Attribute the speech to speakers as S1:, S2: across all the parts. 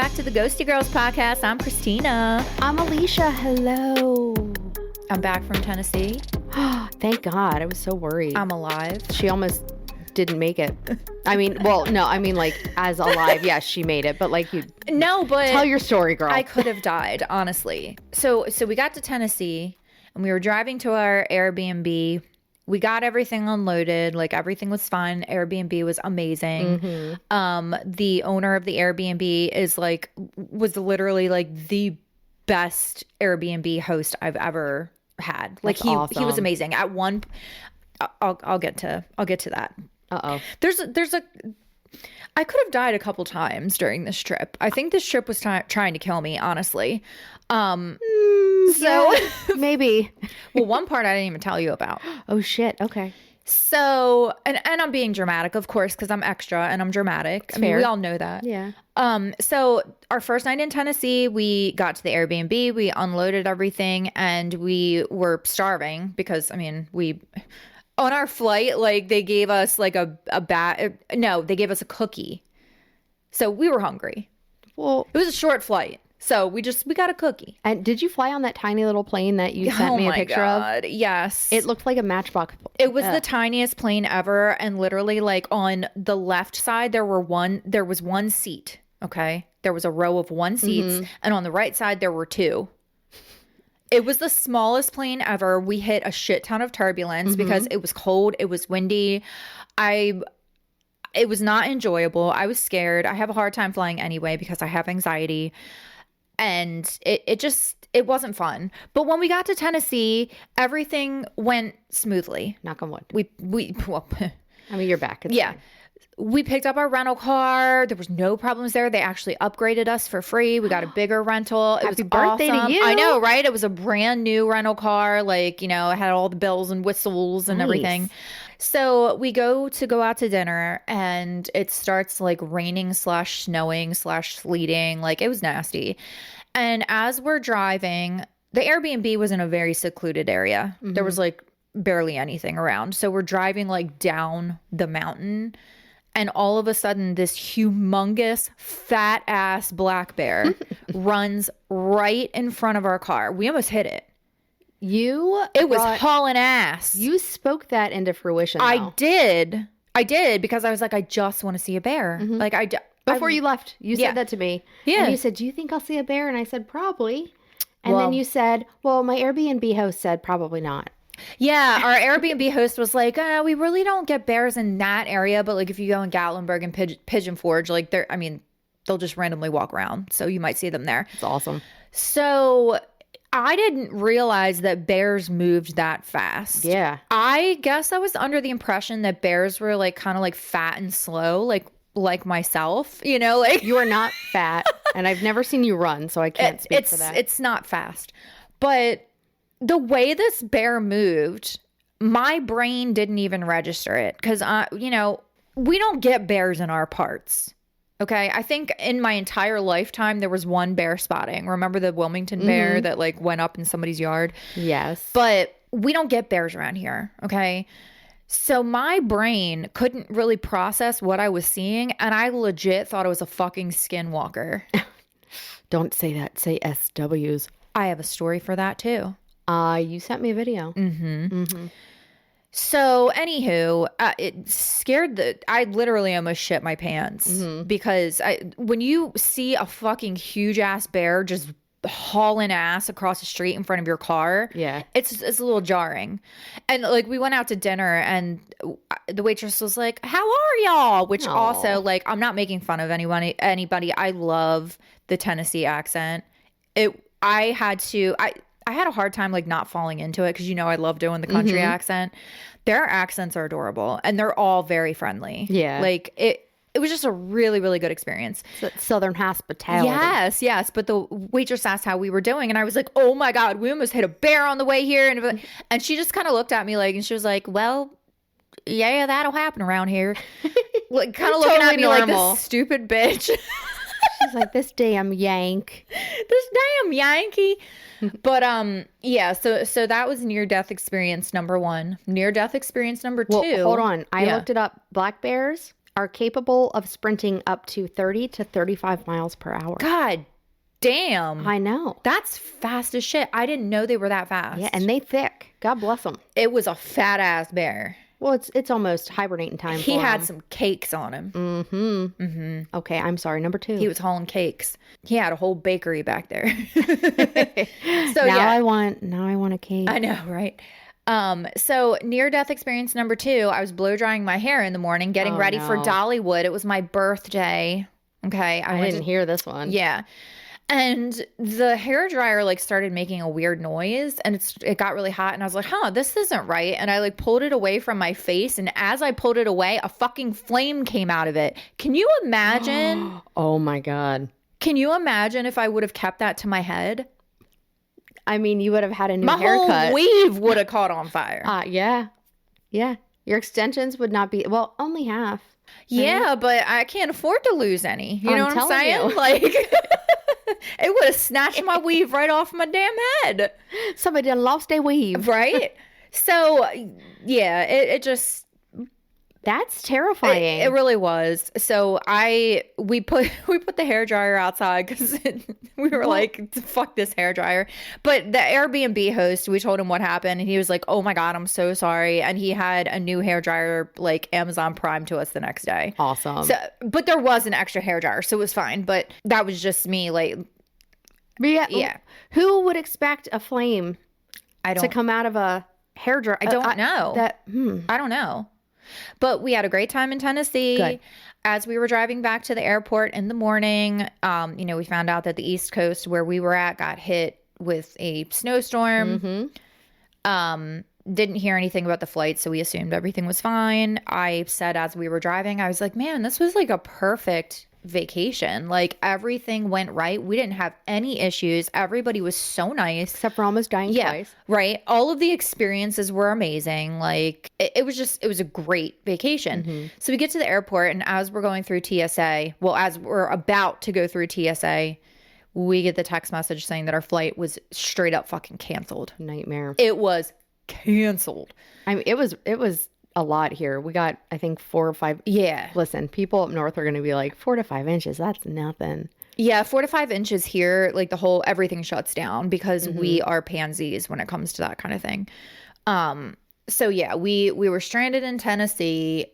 S1: back to the Ghosty Girls podcast. I'm Christina.
S2: I'm Alicia. Hello.
S1: I'm back from Tennessee.
S2: Thank God. I was so worried.
S1: I'm alive.
S2: She almost didn't make it. I mean, well, no, I mean like as alive. Yes, she made it. But like you.
S1: No, but.
S2: Tell your story, girl.
S1: I could have died, honestly. So we got to Tennessee and we were driving to our Airbnb. We got everything unloaded. Like everything was fine. Airbnb was amazing.
S2: Mm-hmm.
S1: The owner of the Airbnb was literally like the best Airbnb host I've ever had. Like he was amazing. At one, I'll get to that. I could have died a couple times during this trip. I think this trip was trying to kill me, honestly.
S2: So maybe.
S1: Well, one part I didn't even tell you about.
S2: Oh shit. Okay.
S1: So, and I'm being dramatic, of course, because I'm extra and I'm dramatic. I mean, we all know that.
S2: Yeah.
S1: So our first night in Tennessee, we got to the Airbnb, we unloaded everything, and we were starving because, I mean, on our flight, like they gave us like they gave us a cookie. So we were hungry. Well, it was a short flight. So we got a cookie.
S2: And did you fly on that tiny little plane that you sent me a picture of?
S1: Yes.
S2: It looked like a Matchbox.
S1: It was the tiniest plane ever. And literally like on the left side, there was one seat. Okay. There was a row of one seats. Mm-hmm. And on the right side, there were two. It was the smallest plane ever. We hit a shit ton of turbulence because it was cold. It was windy. It was not enjoyable. I was scared. I have a hard time flying anyway because I have anxiety. And it wasn't fun. But when we got to Tennessee, everything went smoothly.
S2: Knock on wood.
S1: Well,
S2: I mean, you're back. It's
S1: yeah.
S2: fine.
S1: We picked up our rental car. There was no problems there. They actually upgraded us for free. We got a bigger rental. It
S2: Happy
S1: was
S2: birthday
S1: awesome.
S2: to you.
S1: I know, right? It was a brand new rental car. Like, it had all the bells and whistles and everything. So we go out to dinner and it starts like raining / snowing / sleeting. Like it was nasty. And as we're driving, the Airbnb was in a very secluded area. Mm-hmm. There was like barely anything around. So we're driving like down the mountain and all of a sudden this humongous fat ass black bear runs right in front of our car. We almost hit it. It was hauling ass.
S2: You spoke that into fruition, though.
S1: I did because I was like, I just want to see a bear.
S2: Mm-hmm.
S1: Like
S2: before you left, you said that to me.
S1: Yeah.
S2: And you said, do you think I'll see a bear? And I said, probably. And then you said, well, my Airbnb host said probably not.
S1: Yeah. Our Airbnb host was like, we really don't get bears in that area. But like if you go in Gatlinburg and Pigeon Forge, like they'll just randomly walk around. So you might see them there.
S2: It's awesome.
S1: So I didn't realize that bears moved that fast.
S2: Yeah.
S1: I guess I was under the impression that bears were like kind of like fat and slow, like myself, like
S2: you are not fat and I've never seen you run, so I can't speak for that.
S1: It's not fast. But the way this bear moved, my brain didn't even register it because we don't get bears in our parts. Okay, I think in my entire lifetime there was one bear spotting. Remember the Wilmington bear that like went up in somebody's yard?
S2: Yes.
S1: But we don't get bears around here, okay? So my brain couldn't really process what I was seeing, and I legit thought it was a fucking skinwalker.
S2: Don't say that. Say SWs.
S1: I have a story for that too.
S2: You sent me a video.
S1: Mm-hmm. Mm-hmm. So, anywho, it scared I literally almost shit my pants because when you see a fucking huge ass bear just hauling ass across the street in front of your car, it's a little jarring. And like we went out to dinner and the waitress was like, "How are y'all?" Which also like I'm not making fun of anybody. I love the Tennessee accent. I had a hard time like not falling into it because I love doing the country accent. Their accents are adorable and they're all very friendly. Yeah. Like it was just a really, really good experience.
S2: Southern hospitality.
S1: Yes. But the waitress asked how we were doing and I was like, oh my God, we almost hit a bear on the way here. And she just kind of looked at me and she was like, well, yeah, that'll happen around here. Like kind of looking at me normal. Like this stupid bitch.
S2: She's like, this damn Yankee.
S1: But so that was near-death experience number 1. Near-death experience number 2.
S2: Well, hold on. I looked it up. Black bears are capable of sprinting up to 30 to 35 miles per hour.
S1: God damn.
S2: I know.
S1: That's fast as shit. I didn't know they were that fast.
S2: Yeah, and they thick. God bless them.
S1: It was a fat ass bear.
S2: Well, it's almost hibernating time
S1: He
S2: for
S1: had
S2: him.
S1: some cakes on him.
S2: Mm-hmm. Mm-hmm. Okay, I'm sorry. Number 2.
S1: He was hauling cakes. He had a whole bakery back there.
S2: So now I want a cake.
S1: I know, right? So near-death experience number 2, I was blow drying my hair in the morning, getting ready for Dollywood. It was my birthday. Okay.
S2: I didn't hear this one.
S1: Yeah. And the hair dryer like started making a weird noise, and it got really hot, and I was like, this isn't right. And I like pulled it away from my face, and as I pulled it away, a fucking flame came out of it. Can you imagine?
S2: Oh my God.
S1: Can you imagine if I would have kept that to my head?
S2: I mean, you would have had a new haircut.
S1: My whole weave would have caught on fire.
S2: Yeah. Yeah. Your extensions would not be, well, only half.
S1: Yeah,
S2: right?
S1: but I can't afford to lose any. You know what I'm saying?
S2: You.
S1: Like, it would have snatched my weave right off my damn head.
S2: Somebody done lost a weave.
S1: Right? So, yeah, it just...
S2: That's terrifying.
S1: It really was. So we put the hair dryer outside because we were like, fuck this hair dryer. But the Airbnb host, we told him what happened, and he was like, oh my God, I'm so sorry. And he had a new hair dryer like Amazon Prime to us the next day.
S2: Awesome.
S1: So, but there was an extra hair dryer, so it was fine. But that was just me, like,
S2: yeah. Who would expect a flame to come out of a hair dryer?
S1: I don't know. I don't know. But we had a great time in Tennessee.
S2: Good.
S1: As we were driving back to the airport in the morning, we found out that the East Coast where we were at got hit with a snowstorm. Mm-hmm. Didn't hear anything about the flight, so we assumed everything was fine. I said as we were driving, I was like, man, this was like a perfect vacation. Like everything went right. We didn't have any issues. Everybody was so nice.
S2: Except for almost dying twice.
S1: Right. All of the experiences were amazing. Like it was a great vacation. Mm-hmm. So we get to the airport, and as we're going through TSA, as we're about to go through TSA, we get the text message saying that our flight was straight up fucking canceled.
S2: Nightmare.
S1: It was canceled.
S2: I mean, it was a lot here. We got, I think, 4 or 5.
S1: Yeah.
S2: Listen, people up north are going to be like, 4 to 5 inches. That's nothing.
S1: Yeah. 4 to 5 inches here, like everything shuts down because we are pansies when it comes to that kind of thing. So yeah, we were stranded in Tennessee.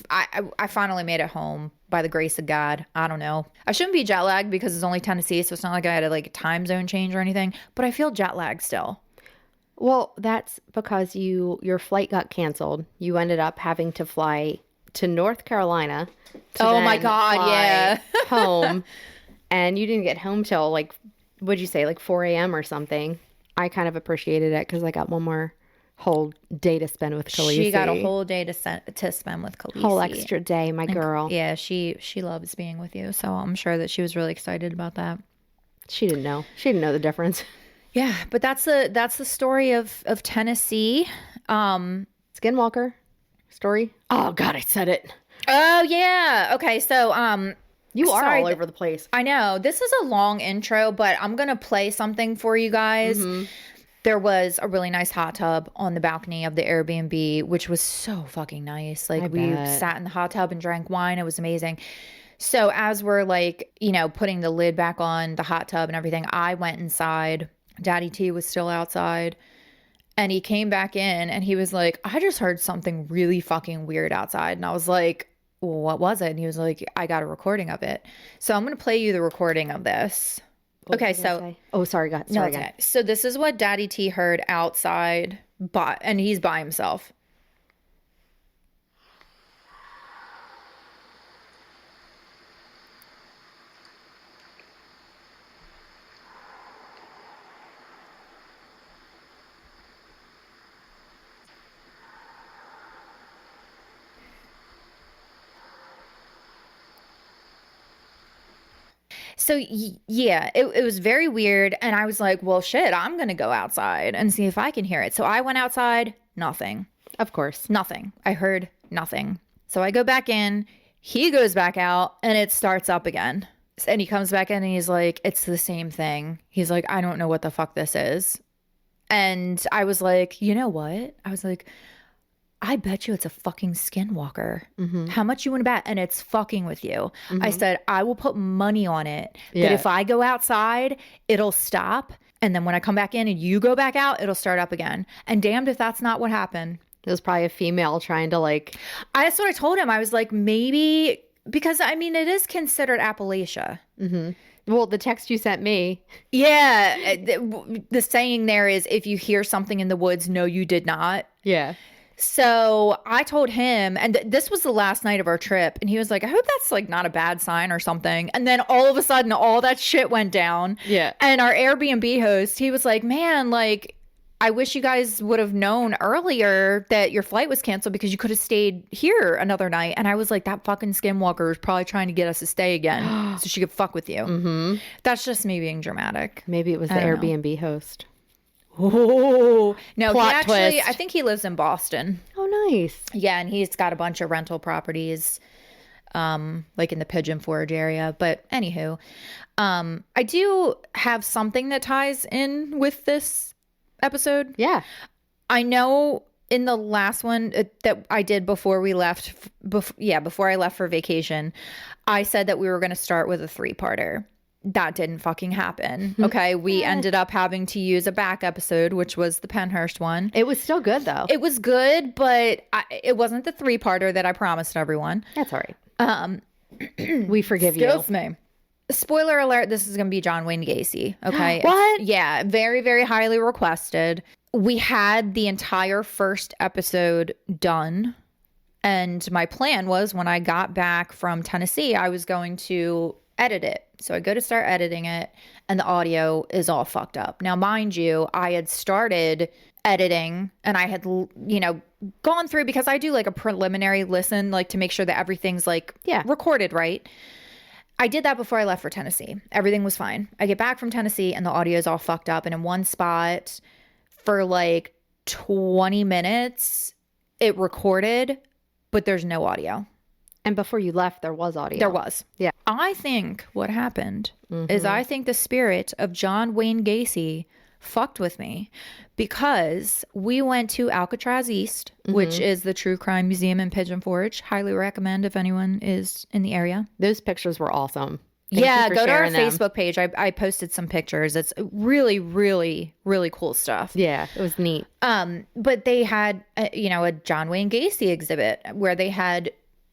S1: I finally made it home by the grace of God. I don't know. I shouldn't be jet lagged because it's only Tennessee. So it's not like I had a like time zone change or anything, but I feel jet lagged still.
S2: Well, that's because your flight got canceled. You ended up having to fly to North Carolina.
S1: Oh my God, yeah.
S2: home. And you didn't get home till like, what'd you say, like 4 a.m. or something. I kind of appreciated it because I got one more whole day to spend with Khaleesi.
S1: She got a whole day to spend with Khaleesi.
S2: Whole extra day, my girl.
S1: Yeah, she loves being with you. So I'm sure that she was really excited about that.
S2: She didn't know. She didn't know the difference.
S1: Yeah, but that's the story of Tennessee.
S2: Skinwalker story. Oh God, I said it.
S1: Oh yeah. Okay, so
S2: you are all over the place.
S1: I know. This is a long intro, but I'm gonna play something for you guys. Mm-hmm. There was a really nice hot tub on the balcony of the Airbnb, which was so fucking nice. Like we sat in the hot tub and drank wine. It was amazing. So as we're like, putting the lid back on the hot tub and everything, I went inside. Daddy T was still outside, and he came back in and he was like, I just heard something really fucking weird outside. And I was like, well, what was it? And he was like, I got a recording of it. So I'm going to play you the recording of this. Okay, so.
S2: Oh, sorry, God. Sorry,
S1: okay. So this is what Daddy T heard outside, and he's by himself. So yeah, it was very weird. And I was like, well, shit, I'm going to go outside and see if I can hear it. So I went outside, nothing.
S2: Of course.
S1: Nothing. I heard nothing. So I go back in, he goes back out, and it starts up again. And he comes back in and he's like, it's the same thing. He's like, I don't know what the fuck this is. And I was like, you know what? I was like, I bet you it's a fucking skinwalker. How much you want to bet? And it's fucking with you. I said, I will put money on it that if I go outside, it'll stop. And then when I come back in and you go back out, it'll start up again. And damned if that's not what happened.
S2: It was probably a female trying to like.
S1: That's what I told him. I was like, maybe, because I mean, it is considered Appalachia.
S2: Well, the text you sent me.
S1: Yeah. The saying there is, if you hear something in the woods, no, you did not.
S2: Yeah.
S1: So I told him, and this was the last night of our trip, and he was like, I hope that's like not a bad sign or something. And then all of a sudden, all that shit went down.
S2: Yeah.
S1: And our Airbnb host, he was like, man, like, I wish you guys would have known earlier that your flight was canceled because you could have stayed here another night. And I was like, that fucking skinwalker is probably trying to get us to stay again so she could fuck with you. That's just me being dramatic.
S2: Maybe it was the Airbnb host.
S1: Oh, no,
S2: Plot
S1: he actually,
S2: twist.
S1: I think he lives in Boston.
S2: Oh, nice.
S1: Yeah, and he's got a bunch of rental properties, like in the Pigeon Forge area. But anywho, I do have something that ties in with this episode.
S2: Yeah.
S1: I know in the last one that I did before we left, before I left for vacation, I said that we were going to start with a 3-parter. That didn't fucking happen. Okay. We ended up having to use a back episode, which was the Penhurst one.
S2: It was still good though.
S1: It was good, but it wasn't the 3-parter that I promised everyone.
S2: That's all right. We forgive you.
S1: Excuse me. Spoiler alert, this is going to be John Wayne Gacy. Okay.
S2: What?
S1: Yeah. Very, very highly requested. We had the entire first episode done. And my plan was when I got back from Tennessee, I was going to edit it. So I go to start editing it and the audio is all fucked up. Now, mind you, I had started editing and I had, gone through, because I do like a preliminary listen, like to make sure that everything's like recorded right. I did that before I left for Tennessee. Everything was fine. I get back from Tennessee and the audio is all fucked up. And in one spot for like 20 minutes, it recorded, but there's no audio.
S2: And before you left, there was audio.
S1: There was.
S2: Yeah.
S1: I think what happened is I think the spirit of John Wayne Gacy fucked with me because we went to Alcatraz East, which is the true crime museum in Pigeon Forge. Highly recommend if anyone is in the area.
S2: Those pictures were awesome. Thank
S1: yeah,
S2: you for
S1: go to our
S2: sharing them.
S1: Facebook page. I posted some pictures. It's really, really, really cool stuff.
S2: Yeah, it was neat.
S1: But they had, a John Wayne Gacy exhibit where they had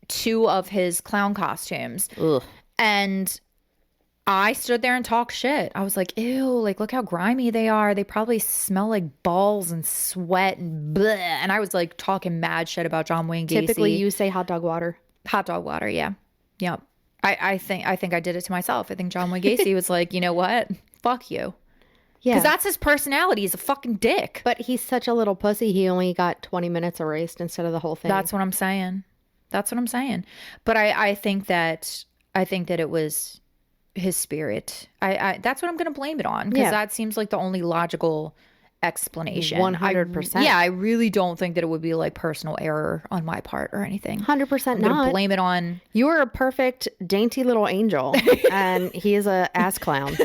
S1: 2 of his clown costumes.
S2: Ugh.
S1: And I stood there and talked shit. I was like, ew, like, look how grimy they are. They probably smell like balls and sweat and bleh. And I was like talking mad shit about John Wayne Gacy.
S2: Typically you say hot dog water.
S1: Hot dog water, yeah. Yep. I think I did it to myself. I think John Wayne Gacy was like, you know what? Fuck you.
S2: Yeah.
S1: Because that's his personality. He's a fucking dick.
S2: But he's such a little pussy. He only got 20 minutes erased instead of the whole thing.
S1: That's what I'm saying. But I think that it was his spirit. I that's what I'm going to blame it on, because that seems like the only logical explanation.
S2: 100%.
S1: Yeah, I really don't think that it would be like personal error on my part or anything.
S2: 100%
S1: I'm
S2: not.
S1: going to blame it on.
S2: You are a perfect, dainty little angel, and he is a ass clown.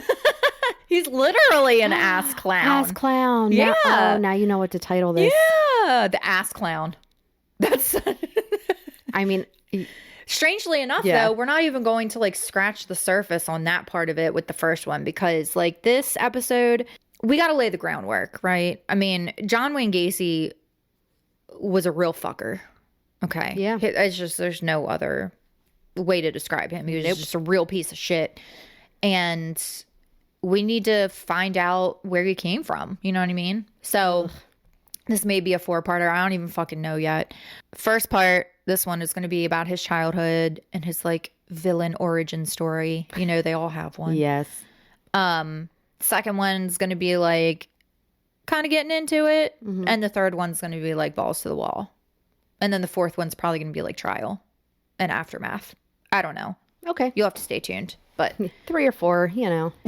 S1: He's literally an ass clown.
S2: Ass clown.
S1: Yeah.
S2: Now you know what to title this.
S1: Yeah, the ass clown. That's.
S2: I mean,
S1: strangely enough, though, we're not even going to like scratch the surface on that part of it with the first one, because like this episode, we got to lay the groundwork, right? I mean, John Wayne Gacy was a real fucker. Okay.
S2: Yeah.
S1: It's just, there's no other way to describe him. He was just a real piece of shit. And we need to find out where he came from. You know what I mean? So this may be a 4-parter. I don't even fucking know yet. First part, this one is going to be about his childhood and his like villain origin story. You know, they all have one.
S2: Yes.
S1: Second one's going to be like kind of getting into it. And the third one's going to be like balls to the wall. And then the fourth one's probably going to be like trial and aftermath. I don't know.
S2: Okay.
S1: You'll have to stay tuned. But
S2: 3 or 4,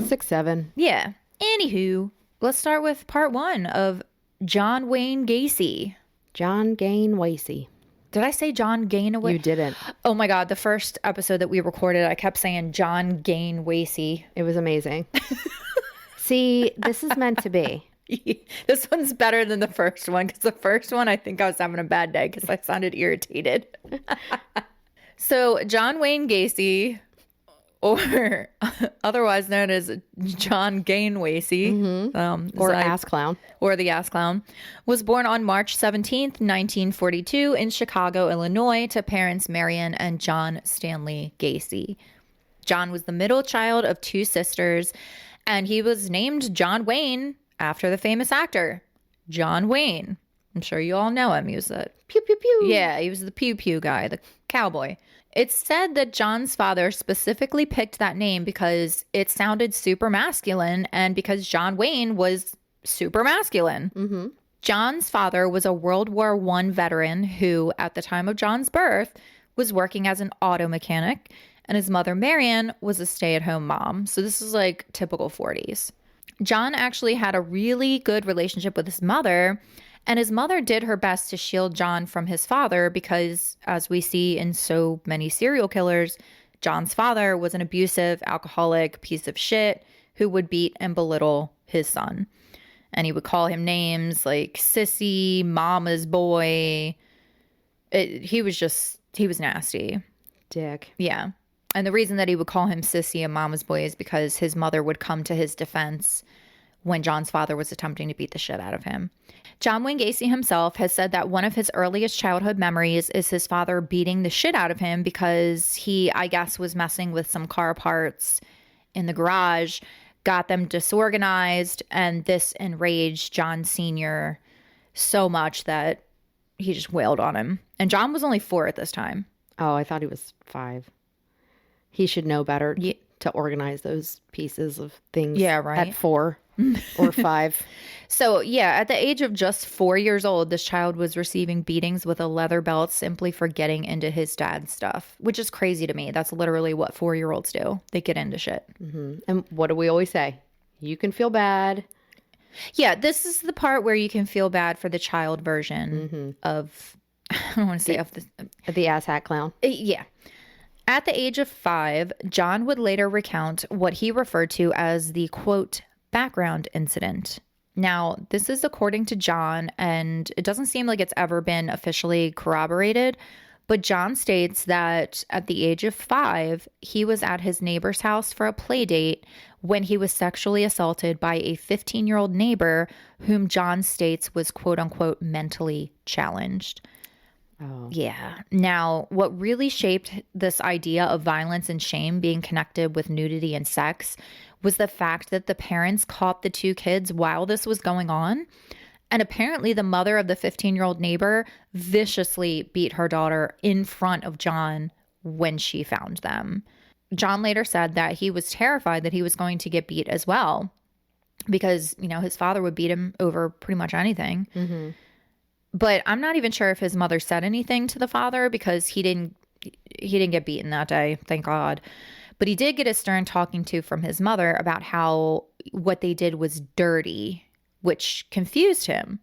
S2: 6, 7.
S1: Yeah. Anywho, let's start with part 1 of John Wayne Gacy.
S2: John Wayne Gacy.
S1: Did I say John Gainaway?
S2: You didn't.
S1: Oh my God. The first episode that we recorded, I kept saying John Wayne Gacy.
S2: It was amazing. See, this is meant to be.
S1: This one's better than the first one because the first one I think I was having a bad day because I sounded irritated. So John Wayne Gacy, or otherwise known as John Wayne Gacy,
S2: Or ass clown.
S1: or the ass clown, was born on March 17th, 1942 in Chicago, Illinois, to parents Marion and John Stanley Gacy. John was the middle child of two sisters, and he was named John Wayne after the famous actor, John Wayne. I'm sure you all know him. He was the
S2: Pew, pew, pew.
S1: yeah, he was the pew pew guy, the cowboy. It's said that John's father specifically picked that name because it sounded super masculine and because John Wayne was super masculine.
S2: Mm-hmm.
S1: John's father was a World War I veteran who, at the time of John's birth, was working as an auto mechanic, and his mother, Marion, was a stay-at-home mom. So this is like typical 40s. John actually had a really good relationship with his mother, and his mother did her best to shield John from his father because, as we see in so many serial killers, John's father was an abusive, alcoholic piece of shit who would beat and belittle his son. And he would call him names like sissy, mama's boy. He was nasty.
S2: Dick.
S1: Yeah. And the reason that he would call him sissy and mama's boy is because his mother would come to his defense when John's father was attempting to beat the shit out of him. John Wayne Gacy himself has said that one of his earliest childhood memories is his father beating the shit out of him because he, I guess, was messing with some car parts in the garage, got them disorganized, and this enraged John Sr. so much that he just wailed on him. And John was only 4 at this time.
S2: Oh, I thought he was 5. He should know better to organize those pieces of things at 4 or 5.
S1: So, yeah, at the age of just 4 years old, this child was receiving beatings with a leather belt simply for getting into his dad's stuff, which is crazy to me. That's literally what 4-year-olds do. They get into shit.
S2: Mm-hmm. And what do we always say? You can feel bad.
S1: Yeah, this is the part where you can feel bad for the child version of, I don't want to say of
S2: the ass hat clown.
S1: Yeah. At the age of 5, John would later recount what he referred to as the, quote, background incident. Now, this is according to John, and it doesn't seem like it's ever been officially corroborated, but John states that at the age of 5, he was at his neighbor's house for a play date when he was sexually assaulted by a 15-year-old neighbor whom John states was, quote unquote, mentally challenged.
S2: Oh.
S1: Yeah. Now, what really shaped this idea of violence and shame being connected with nudity and sex was the fact that the parents caught the two kids while this was going on. And apparently the mother of the 15-year-old neighbor viciously beat her daughter in front of John when she found them. John later said that he was terrified that he was going to get beat as well because, you know, his father would beat him over pretty much anything.
S2: Mm-hmm.
S1: But I'm not even sure if his mother said anything to the father because he didn't get beaten that day, thank God. But he did get a stern talking to from his mother about how what they did was dirty, which confused him.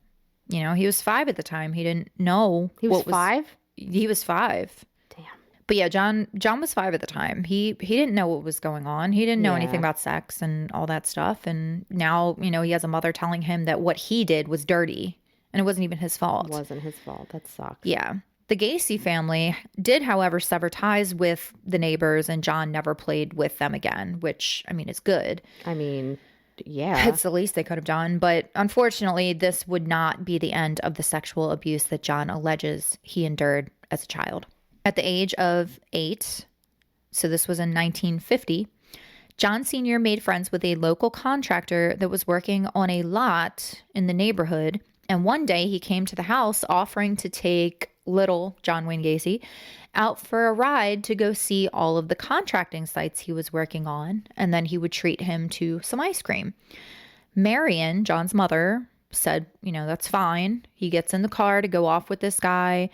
S1: You know, he was 5 at the time. He didn't know.
S2: He was 5?
S1: He was 5.
S2: Damn.
S1: But yeah, John was 5 at the time. He didn't know what was going on. He didn't know anything about sex and all that stuff. And now, you know, he has a mother telling him that what he did was dirty. And it wasn't even his fault.
S2: It wasn't his fault. That sucks.
S1: Yeah. The Gacy family did, however, sever ties with the neighbors, and John never played with them again, which, I mean, is good.
S2: I mean, yeah.
S1: It's the least they could have done. But unfortunately, this would not be the end of the sexual abuse that John alleges he endured as a child. At the age of 8, so this was in 1950, John Sr. made friends with a local contractor that was working on a lot in the neighborhood. And one day he came to the house offering to take little John Wayne Gacy out for a ride to go see all of the contracting sites he was working on. And then he would treat him to some ice cream. Marion, John's mother, said, you know, that's fine. He gets in the car to go off with this guy.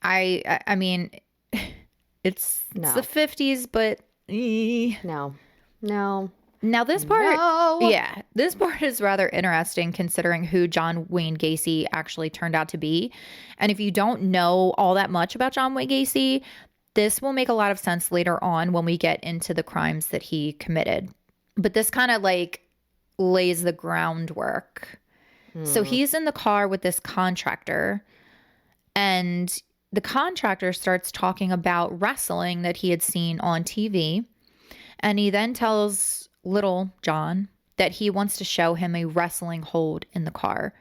S1: I mean, it's the 50s, but
S2: No.
S1: Now this part, this part is rather interesting considering who John Wayne Gacy actually turned out to be. And if you don't know all that much about John Wayne Gacy, this will make a lot of sense later on when we get into the crimes that he committed. But this kind of like lays the groundwork. So he's in the car with this contractor, and the contractor starts talking about wrestling that he had seen on TV. And he then tells little John that he wants to show him a wrestling hold in the car.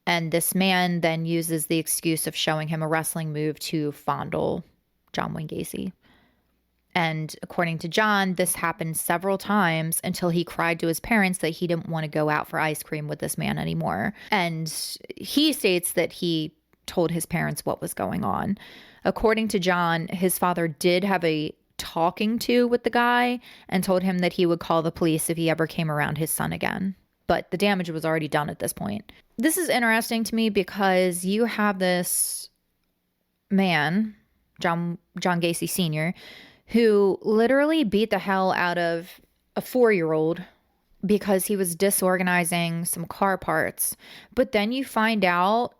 S1: And this man then uses the excuse of showing him a wrestling move to fondle John Wayne Gacy. And according to John, this happened several times until he cried to his parents that he didn't want to go out for ice cream with this man anymore. And he states that he told his parents what was going on. According to John, his father did have a talking to with the guy and told him that he would call the police if he ever came around his son again. But the damage was already done at this point. This is interesting to me because you have this man, John Gacy Sr., who literally beat the hell out of a 4-year-old because he was disorganizing some car parts. But then you find out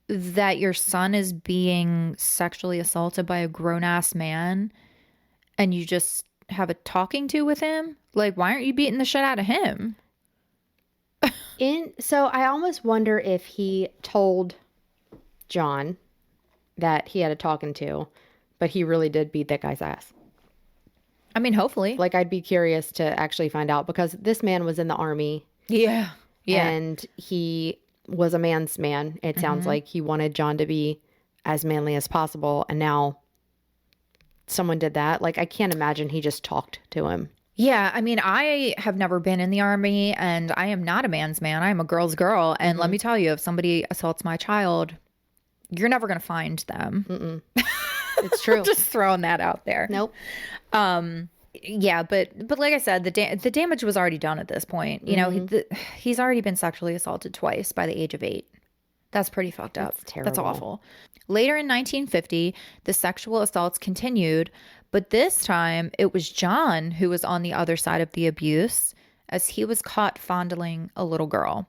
S1: that your son is being sexually assaulted by a grown-ass man and you just have a talking to with him. Like, why aren't you beating the shit out of him?
S2: So I almost wonder if he told John that he had a talking to, but he really did beat that guy's ass.
S1: I mean, hopefully.
S2: Like, I'd be curious to actually find out because this man was in the army.
S1: Yeah. Yeah.
S2: And he was a man's man. It sounds like he wanted John to be as manly as possible. And now someone did that. Like, I can't imagine he just talked to him.
S1: Yeah, I mean, I have never been in the army and I am not a man's man. I am a girl's girl. And let me tell you, if somebody assaults my child, you're never going to find them.
S2: It's true.
S1: Just throwing that out there.
S2: Nope.
S1: Yeah, but like I said, the damage was already done at this point. You know, he's already been sexually assaulted twice by the age of 8. That's pretty fucked up.
S2: That's terrible.
S1: That's awful. Later in 1950, the sexual assaults continued, but this time it was John who was on the other side of the abuse as he was caught fondling a little girl.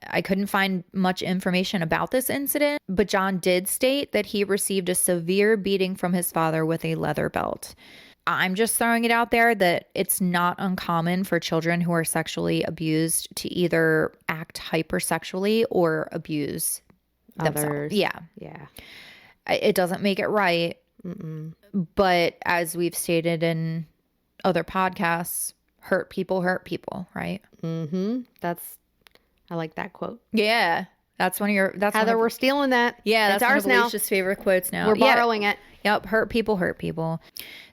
S1: I couldn't find much information about this incident, but John did state that he received a severe beating from his father with a leather belt. I'm just throwing it out there that it's not uncommon for children who are sexually abused to either act hypersexually or abuse themselves. Yeah.
S2: Yeah.
S1: It doesn't make it right. But as we've stated in other podcasts, hurt people, right?
S2: I like that quote.
S1: Yeah. That's one of your, that's
S2: Heather, we're stealing that.
S1: Yeah.
S2: That's
S1: That's
S2: ours
S1: one of
S2: now.
S1: Alicia's favorite quotes now.
S2: We're borrowing it.
S1: Yep. Hurt people.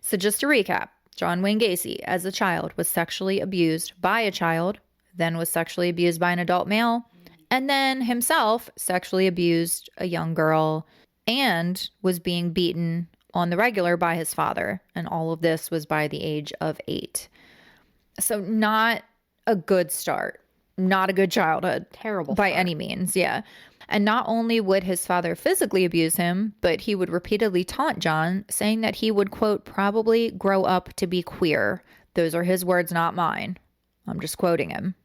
S1: So just to recap, John Wayne Gacy, as a child, was sexually abused by a child, then was sexually abused by an adult male, and then himself sexually abused a young girl and was being beaten on the regular by his father. And all of this was by the age of 8. So not a good start. Not a good childhood.
S2: Terrible
S1: by
S2: start.
S1: any means. Yeah. And not only would his father physically abuse him, but he would repeatedly taunt John, saying that he would, quote, probably grow up to be queer. Those are his words, not mine. I'm just quoting him.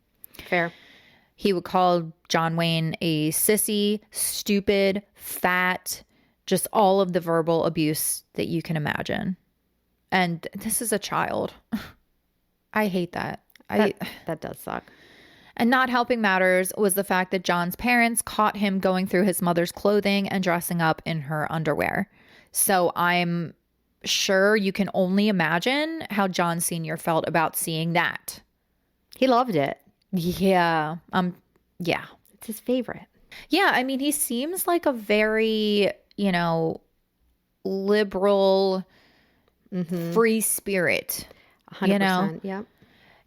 S2: Fair.
S1: He would call John Wayne a sissy, stupid, fat, just all of the verbal abuse that you can imagine. And this is a child. I hate that.
S2: That does suck.
S1: And not helping matters was the fact that John's parents caught him going through his mother's clothing and dressing up in her underwear. So I'm sure you can only imagine how John Sr. felt about seeing that.
S2: He loved it.
S1: Yeah. Yeah.
S2: It's his favorite.
S1: Yeah. I mean, he seems like a very, liberal, free spirit.
S2: 100%. Yeah.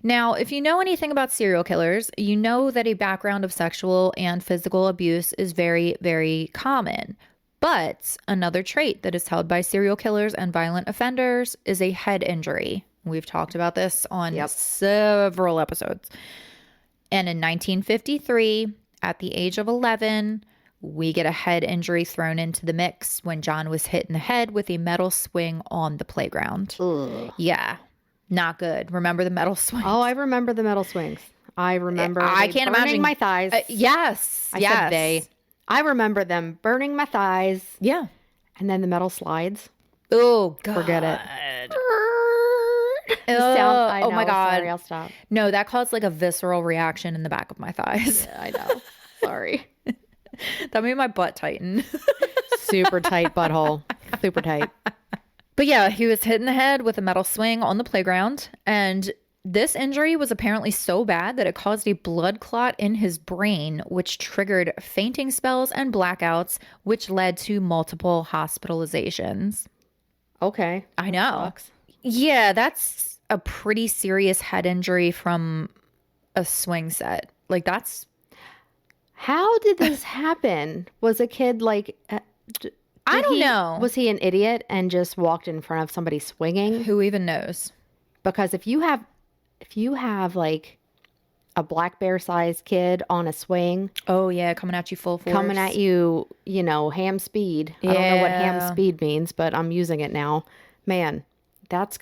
S1: Now, if you know anything about serial killers, you know that a background of sexual and physical abuse is very, very common. But another trait that is held by serial killers and violent offenders is a head injury. We've talked about this on several episodes. And in 1953, at the age of 11, we get a head injury thrown into the mix when John was hit in the head with a metal swing on the playground.
S2: Ugh.
S1: Yeah. Not good. Remember the metal swings?
S2: Oh, I remember the metal swings. I remember
S1: I can't
S2: burning
S1: imagine
S2: my thighs.
S1: Yes.
S2: I said they. I remember them burning my thighs.
S1: Yeah.
S2: And then the metal slides.
S1: Oh, God.
S2: Forget it.
S1: Oh my God.
S2: Sorry, I'll stop.
S1: No, that caused like a visceral reaction in the back of my thighs.
S2: Yeah, I know. Sorry.
S1: That made my butt tighten.
S2: Super tight butthole. Super tight.
S1: But yeah, he was hit in the head with a metal swing on the playground. And this injury was apparently so bad that it caused a blood clot in his brain, which triggered fainting spells and blackouts, which led to multiple hospitalizations.
S2: Okay.
S1: I know. Yeah, that's a pretty serious head injury from a swing set. Like, that's...
S2: How did this happen? Was a kid like...
S1: I don't know.
S2: Was he an idiot and just walked in front of somebody swinging?
S1: Who even knows?
S2: Because if you have like a black bear sized kid on a swing,
S1: oh yeah, coming at you full force,
S2: coming at you, ham speed. Yeah. I don't know what ham speed means, but I'm using it now. Man, that's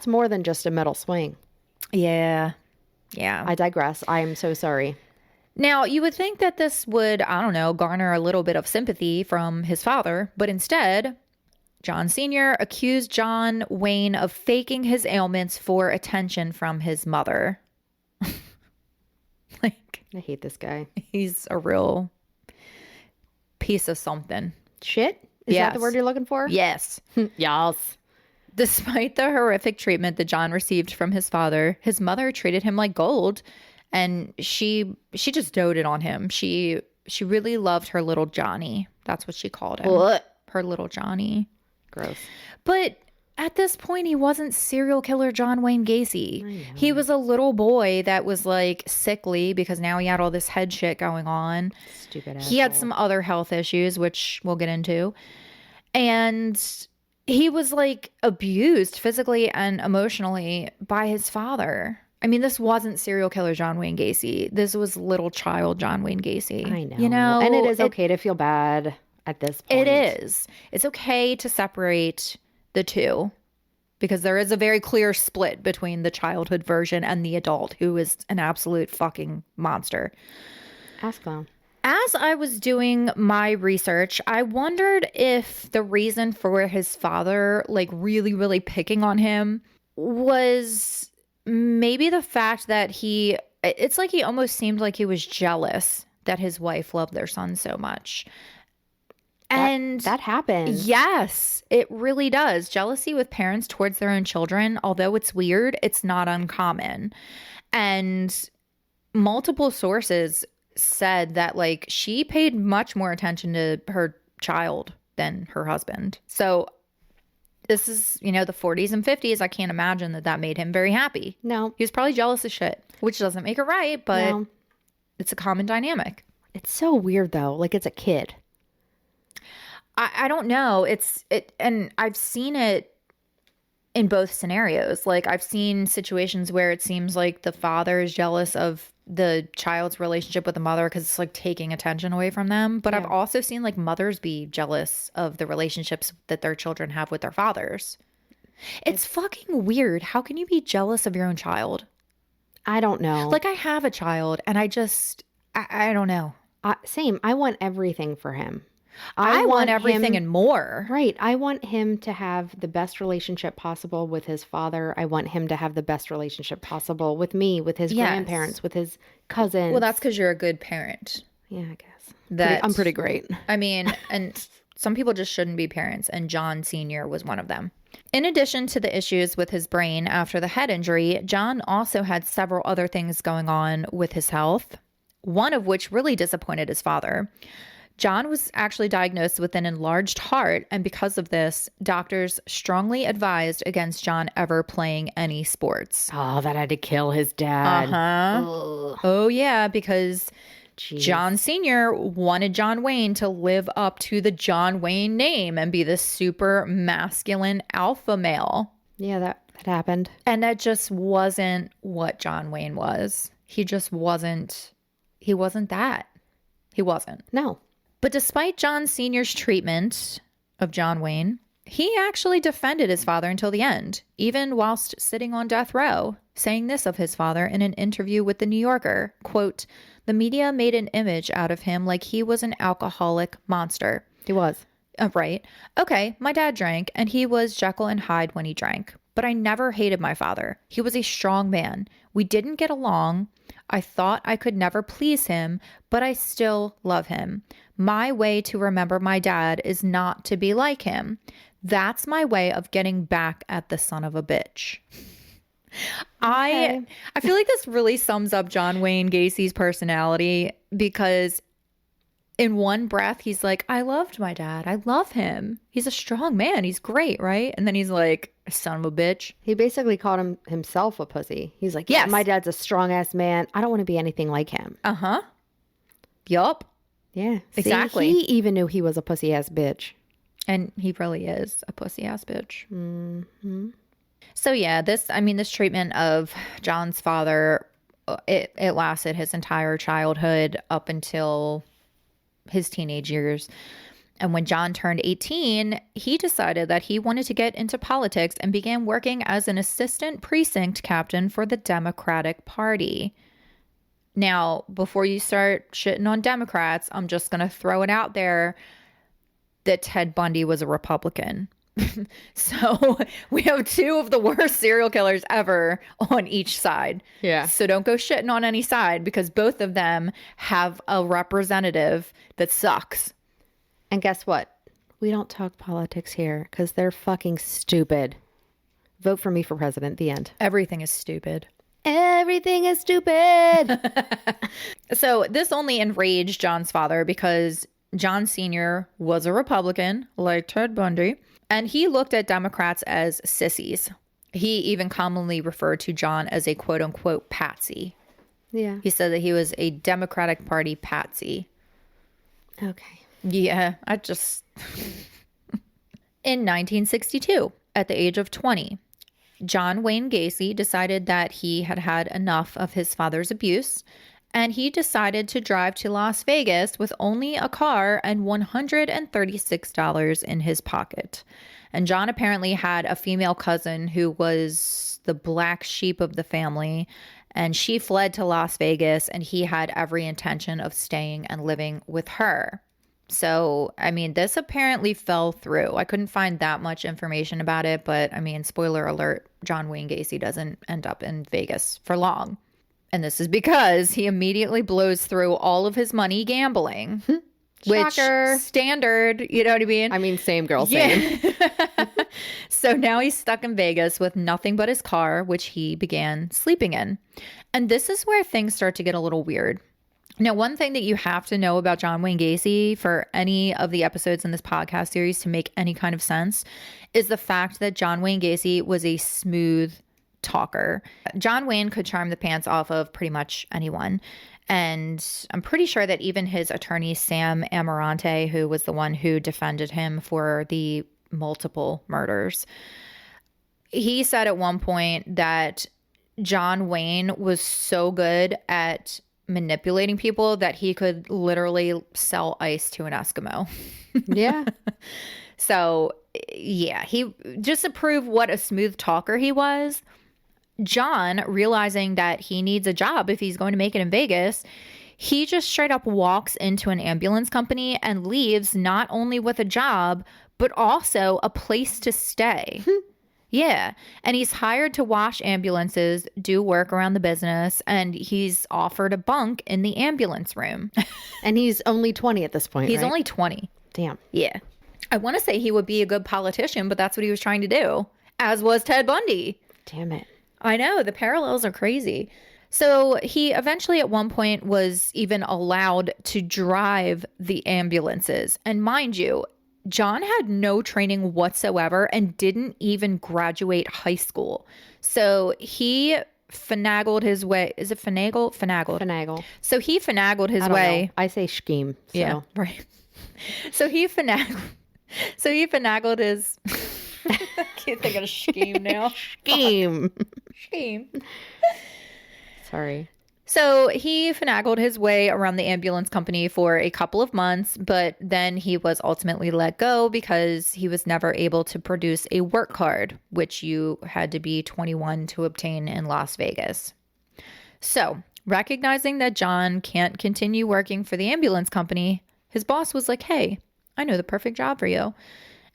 S2: more than just a metal swing.
S1: Yeah.
S2: I digress. I am so sorry.
S1: Now, you would think that this would, I don't know, garner a little bit of sympathy from his father, but instead, John Sr. accused John Wayne of faking his ailments for attention from his mother. Like,
S2: I hate this guy.
S1: He's a real piece of something.
S2: Shit? Is that the word you're looking for?
S1: Yes.
S2: Yes.
S1: Despite the horrific treatment that John received from his father, his mother treated him like gold. And she just doted on him. She really loved her little Johnny. That's what she called him.
S2: What?
S1: Her little Johnny.
S2: Gross.
S1: But at this point, he wasn't serial killer John Wayne Gacy. He was a little boy that was like sickly because now he had all this head shit going on.
S2: Stupid asshole.
S1: He had some other health issues, which we'll get into. And he was like abused physically and emotionally by his father. I mean, this wasn't serial killer John Wayne Gacy. This was little child John Wayne Gacy.
S2: I know.
S1: You know?
S2: And it is okay to feel bad at this point.
S1: It is. It's okay to separate the two because there is a very clear split between the childhood version and the adult who is an absolute fucking monster.
S2: Ask them.
S1: As I was doing my research, I wondered if the reason for his father, like, really, really picking on him was... maybe the fact that it's like he almost seemed like he was jealous that his wife loved their son so much. And
S2: that happens.
S1: Yes, it really does. Jealousy with parents towards their own children, although it's weird, it's not uncommon. And multiple sources said that like she paid much more attention to her child than her husband. So this is, the 40s and 50s. I can't imagine that made him very happy.
S2: No.
S1: He was probably jealous as shit, which doesn't make it right, but it's a common dynamic.
S2: It's so weird, though. Like, it's a kid.
S1: I don't know. And I've seen it in both scenarios. Like, I've seen situations where it seems like the father is jealous of the child's relationship with the mother because it's like taking attention away from them. But I've also seen like mothers be jealous of the relationships that their children have with their fathers. It's fucking weird. How can you be jealous of your own child?
S2: I don't know.
S1: Like, I have a child and I don't know.
S2: Same. I want everything for him.
S1: I want everything and more.
S2: Right. I want him to have the best relationship possible with his father. I want him to have the best relationship possible with me, with his grandparents, with his cousins.
S1: Well, that's because you're a good parent.
S2: Yeah, I guess. I'm pretty great.
S1: I mean, and some people just shouldn't be parents, and John Sr. was one of them. In addition to the issues with his brain after the head injury, John also had several other things going on with his health, one of which really disappointed his father. John was actually diagnosed with an enlarged heart, and because of this, doctors strongly advised against John ever playing any sports.
S2: Oh, that had to kill his dad.
S1: Uh-huh. Oh, yeah, because John Sr. wanted John Wayne to live up to the John Wayne name and be the super masculine alpha male.
S2: Yeah, that happened.
S1: And that just wasn't what John Wayne was. He just wasn't. He wasn't that. He wasn't.
S2: No.
S1: But despite John Sr.'s treatment of John Wayne, he actually defended his father until the end, even whilst sitting on death row, saying this of his father in an interview with The New Yorker, quote, "The media made an image out of him like he was an alcoholic monster."
S2: He was.
S1: Right. Okay, my dad drank, and he was Jekyll and Hyde when he drank. but I never hated my father. He was a strong man. We didn't get along. I thought I could never please him, but I still love him. My way to remember my dad is not to be like him. That's my way of getting back at the son of a bitch. I feel like this really sums up John Wayne Gacy's personality, because in one breath, he's like, I loved my dad. I love him. He's a strong man. He's great, right? And then he's like, son of a bitch.
S2: He basically called himself a pussy. He's like, yeah, my dad's a strong-ass man. I don't want to be anything like him.
S1: Uh-huh. Yup.
S2: Yeah.
S1: Exactly.
S2: See, he even knew he was a pussy-ass bitch. And
S1: he really is a pussy-ass bitch.
S2: Mm-hmm.
S1: So yeah, this treatment of John's father, it lasted his entire childhood up until his teenage years. And when John turned 18, he decided that he wanted to get into politics and began working as an assistant precinct captain for the Democratic Party. Now, before you start shitting on Democrats, I'm just going to throw it out there that Ted Bundy was a Republican. So we have two of the worst serial killers ever on each side.
S2: Yeah.
S1: So don't go shitting on any side, because both of them have a representative that sucks.
S2: And guess what? We don't talk politics here because they're fucking stupid. Vote for me for president. The end.
S1: Everything is stupid.
S2: Everything is stupid.
S1: So this only enraged John's father, because John Sr. was a Republican, like Ted Bundy, and he looked at Democrats as sissies. He even commonly referred to John as a quote-unquote patsy.
S2: Yeah.
S1: He said that he was a Democratic Party patsy.
S2: Okay.
S1: Yeah, I just... In 1962, at the age of 20, John Wayne Gacy decided that he had had enough of his father's abuse, and he decided to drive to Las Vegas with only a car and $136 in his pocket. And John apparently had a female cousin who was the black sheep of the family, and she fled to Las Vegas, and he had every intention of staying and living with her. So, I mean, this apparently fell through. I couldn't find that much information about it, but I mean, spoiler alert, John Wayne Gacy doesn't end up in Vegas for long. And this is because he immediately blows through all of his money gambling.
S2: Shocker.
S1: Which, standard, you know what I mean?
S2: I mean, same girl, same.
S1: Yeah. So now he's stuck in Vegas with nothing but his car, which he began sleeping in. And this is where things start to get a little weird. Now, one thing that you have to know about John Wayne Gacy for any of the episodes in this podcast series to make any kind of sense is the fact that John Wayne Gacy was a smooth talker. John Wayne could charm the pants off of pretty much anyone. And I'm pretty sure that even his attorney, Sam Amarante, who was the one who defended him for the multiple murders, he said at one point that John Wayne was so good at manipulating people that he could literally sell ice to an Eskimo.
S2: Yeah.
S1: So, yeah, he just to prove what a smooth talker he was. John, realizing that he needs a job if he's going to make it in Vegas, he just straight up walks into an ambulance company and leaves not only with a job, but also a place to stay. Yeah. And he's hired to wash ambulances, do work around the business, and he's offered a bunk in the ambulance room.
S2: And he's only 20 at this point,
S1: He's
S2: right?
S1: only 20.
S2: Damn.
S1: Yeah. I want to say he would be a good politician, but that's what he was trying to do, as was Ted Bundy.
S2: Damn it.
S1: I know, the parallels are crazy. So he eventually at one point was even allowed to drive the ambulances. And mind you, John had no training whatsoever and didn't even graduate high school. So he finagled his way. Is it finagle?
S2: Finagle.
S1: So he finagled his way.
S2: Know. I say scheme. So.
S1: Yeah, right. So he finagled his... I can't think of a scheme now.
S2: Scheme.
S1: Scheme.
S2: Sorry.
S1: So he finagled his way around the ambulance company for a couple of months, but then he was ultimately let go because he was never able to produce a work card, which you had to be 21 to obtain in Las Vegas. So, recognizing that John can't continue working for the ambulance company, his boss was like, hey, I know the perfect job for you.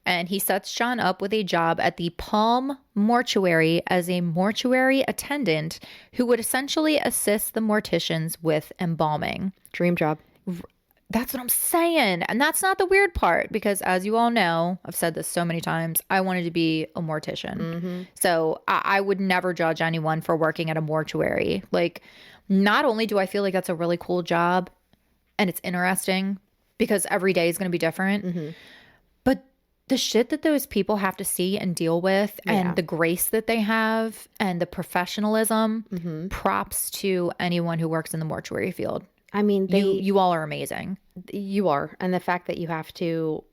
S1: and he sets John up with a job at the Palm Mortuary as a mortuary attendant who would essentially assist the morticians with embalming.
S2: Dream job.
S1: That's what I'm saying. And that's not the weird part, because as you all know, I've said this so many times, I wanted to be a mortician. So I would never judge anyone for working at a mortuary. Like, not only do I feel like that's a really cool job and it's interesting because every day is going to be different, but the shit that those people have to see and deal with, and the grace that they have and the professionalism, props to anyone who works in the mortuary field.
S2: I mean,
S1: you all are amazing.
S2: You are. And the fact that you have to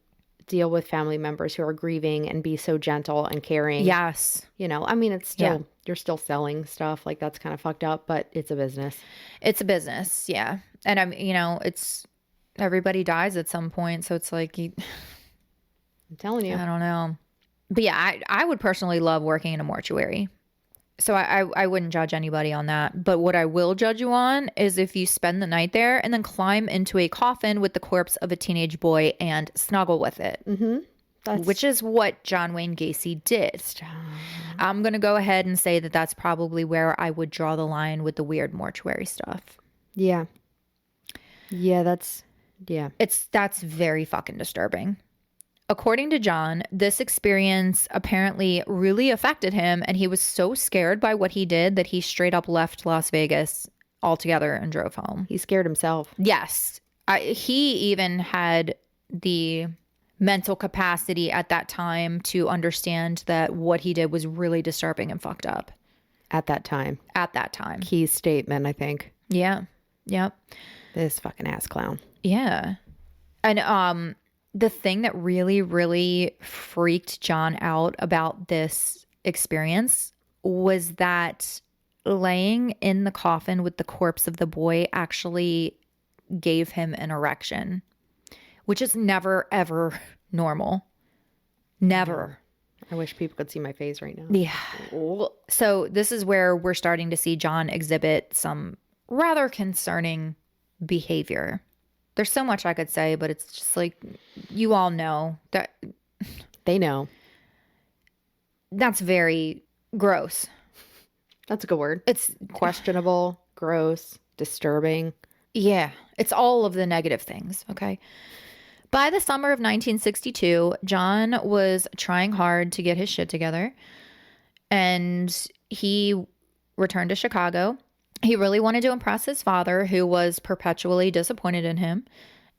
S2: deal with family members who are grieving and be so gentle and caring.
S1: Yes.
S2: You know, I mean, it's still, you're still selling stuff. Like, that's kind of fucked up, but it's a business.
S1: It's a business. Yeah. And I'm, it's, everybody dies at some point. So it's like,
S2: I'm telling you.
S1: I don't know. But yeah, I would personally love working in a mortuary. So I wouldn't judge anybody on that. But what I will judge you on is if you spend the night there and then climb into a coffin with the corpse of a teenage boy and snuggle with it. Which is what John Wayne Gacy did. I'm going to go ahead and say that that's probably where I would draw the line with the weird mortuary stuff.
S2: Yeah. Yeah, that's
S1: very fucking disturbing. According to John, this experience apparently really affected him, and he was so scared by what he did that he straight up left Las Vegas altogether and drove home.
S2: He scared himself.
S1: Yes. He even had the mental capacity at that time to understand that what he did was really disturbing and fucked up.
S2: At that time.
S1: Key
S2: statement, I think.
S1: Yeah. Yep.
S2: This fucking ass clown.
S1: Yeah. And the thing that really, really freaked John out about this experience was that laying in the coffin with the corpse of the boy actually gave him an erection, which is never, ever normal. Never.
S2: I wish people could see my face right now.
S1: Yeah. So this is where we're starting to see John exhibit some rather concerning behavior. There's so much I could say, but it's just like, you all know that.
S2: They know.
S1: That's very gross.
S2: That's a good word.
S1: It's
S2: questionable, gross, disturbing.
S1: Yeah. It's all of the negative things. Okay. By the summer of 1962, John was trying hard to get his shit together, and he returned to Chicago. He really wanted to impress his father, who was perpetually disappointed in him.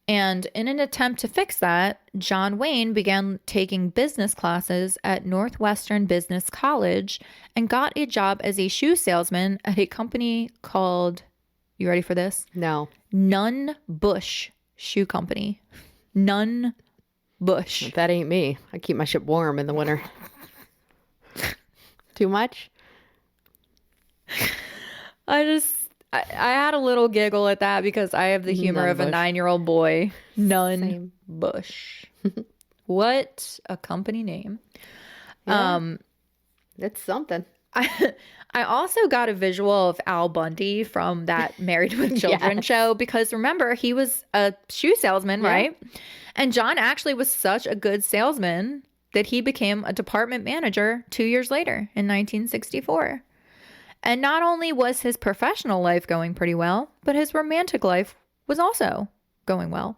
S1: And in an attempt to fix that, John Wayne began taking business classes at Northwestern Business College and got a job as a shoe salesman at a company called, you ready for this?
S2: No.
S1: Nunn Bush Shoe Company. Nunn Bush.
S2: That ain't me. I keep my shit warm in the winter. Too much?
S1: I had a little giggle at that because I have the humor of a 9-year-old boy. Nunn Bush. What a company name.
S2: Yeah. It's something.
S1: I also got a visual of Al Bundy from that Married with Children show, because remember, he was a shoe salesman, right? And John actually was such a good salesman that he became a department manager 2 years later in 1964. And not only was his professional life going pretty well, but his romantic life was also going well.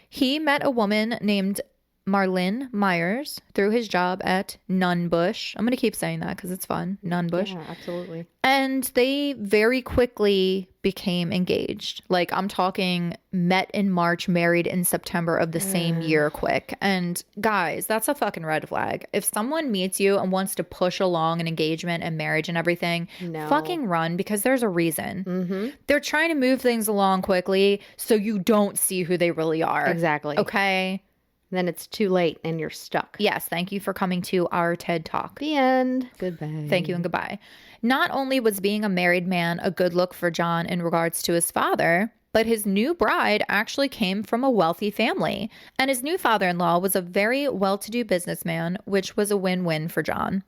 S1: He met a woman named Marlyn Myers through his job at Nunn Bush. I'm going to keep saying that because it's fun. Nunn Bush.
S2: Yeah, absolutely.
S1: And they very quickly became engaged. Like, I'm talking met in March, married in September of the same year quick. And guys, that's a fucking red flag. If someone meets you and wants to push along an engagement and marriage and everything, fucking run, because there's a reason. They're trying to move things along quickly so you don't see who they really are.
S2: Exactly.
S1: Okay.
S2: Then it's too late and you're stuck.
S1: Yes. Thank you for coming to our TED Talk.
S2: The end. Goodbye.
S1: Thank you and goodbye. Not only was being a married man a good look for John in regards to his father, but his new bride actually came from a wealthy family. And his new father-in-law was a very well-to-do businessman, which was a win-win for John.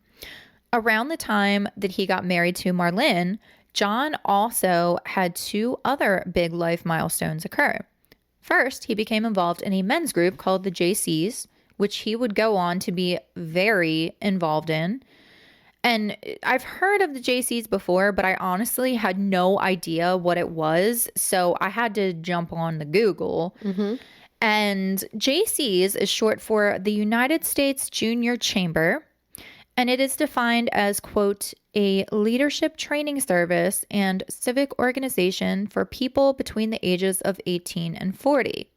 S1: Around the time that he got married to Marlyn, John also had 2 other big life milestones occur. First, he became involved in a men's group called the JCs, which he would go on to be very involved in. And I've heard of the JCs before, but I honestly had no idea what it was. So I had to jump on the Google. And JCs is short for the United States Junior Chamber. And it is defined as, quote, a leadership training service and civic organization for people between the ages of 18 and 40.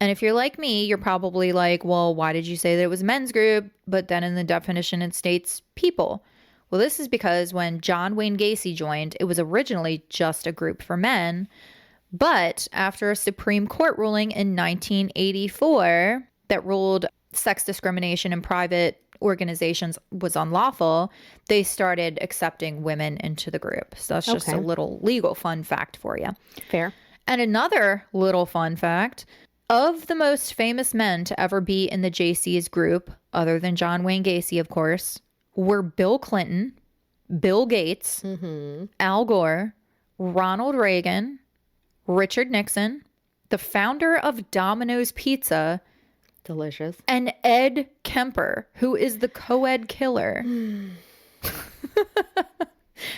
S1: And if you're like me, you're probably like, well, why did you say that it was a men's group? But then in the definition, it states people. Well, this is because when John Wayne Gacy joined, it was originally just a group for men. But after a Supreme Court ruling in 1984 that ruled sex discrimination in private organizations was unlawful, they started accepting women into the group. So that's just a little legal fun fact for you.
S2: Fair.
S1: And another little fun fact, of the most famous men to ever be in the JC's group, other than John Wayne Gacy, of course, were Bill Clinton, Bill Gates, Al Gore, Ronald Reagan, Richard Nixon, the founder of Domino's Pizza,
S2: delicious,
S1: and Ed Kemper, who is the co-ed killer.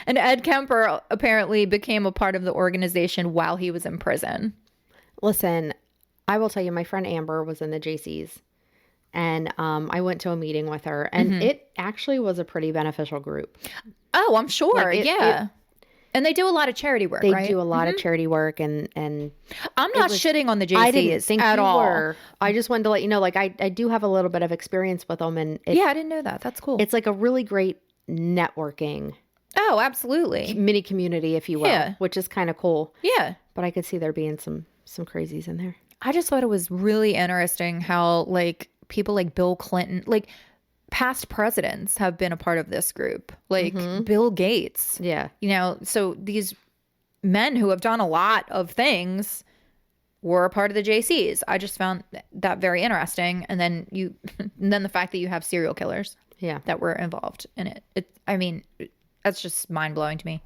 S1: And Ed Kemper apparently became a part of the organization while he was in prison.
S2: Listen, I will tell you, my friend Amber was in the JCs, and I went to a meeting with her, and it actually was a pretty beneficial group.
S1: Oh, I'm sure. And they do a lot of charity work, right?
S2: They do a lot of charity work, and
S1: I'm not shitting on the JCs
S2: I didn't think
S1: at
S2: you
S1: all.
S2: were. I just wanted to let you know, like, I do have a little bit of experience with them, and
S1: I didn't know that. That's cool.
S2: It's like a really great networking.
S1: Oh, absolutely.
S2: Mini community, if you will, which is kind of cool.
S1: Yeah.
S2: But I could see there being some crazies in there.
S1: I just thought it was really interesting how, like, people like Bill Clinton, like, past presidents have been a part of this group, like Bill Gates.
S2: Yeah.
S1: You know, so these men who have done a lot of things were a part of the JCs. I just found that very interesting. And then then the fact that you have serial killers that were involved in it. I mean, that's just mind blowing to me.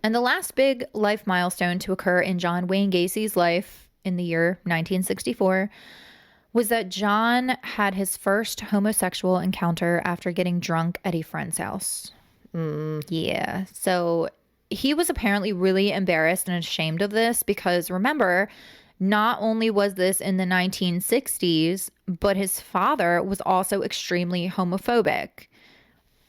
S1: And the last big life milestone to occur in John Wayne Gacy's life in the year 1964 was that John had his first homosexual encounter after getting drunk at a friend's house. Yeah. So he was apparently really embarrassed and ashamed of this because, remember, not only was this in the 1960s, but his father was also extremely homophobic.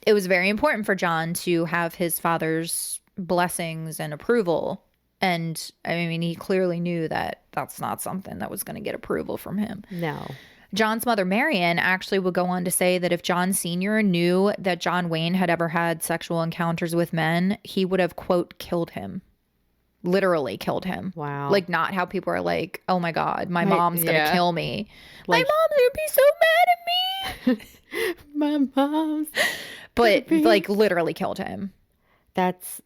S1: It was very important for John to have his father's blessings and approval. And I mean, he clearly knew that that's not something that was going to get approval from him.
S2: No.
S1: John's mother, Marion, actually would go on to say that if John Sr. knew that John Wayne had ever had sexual encounters with men, he would have, quote, killed him. Literally killed him.
S2: Wow.
S1: Like, not how people are like, oh my God, my mom's going to kill me.
S2: Like,
S1: my mom's going to be so mad at me.
S2: My mom's.
S1: But, like, literally killed him.
S2: That's...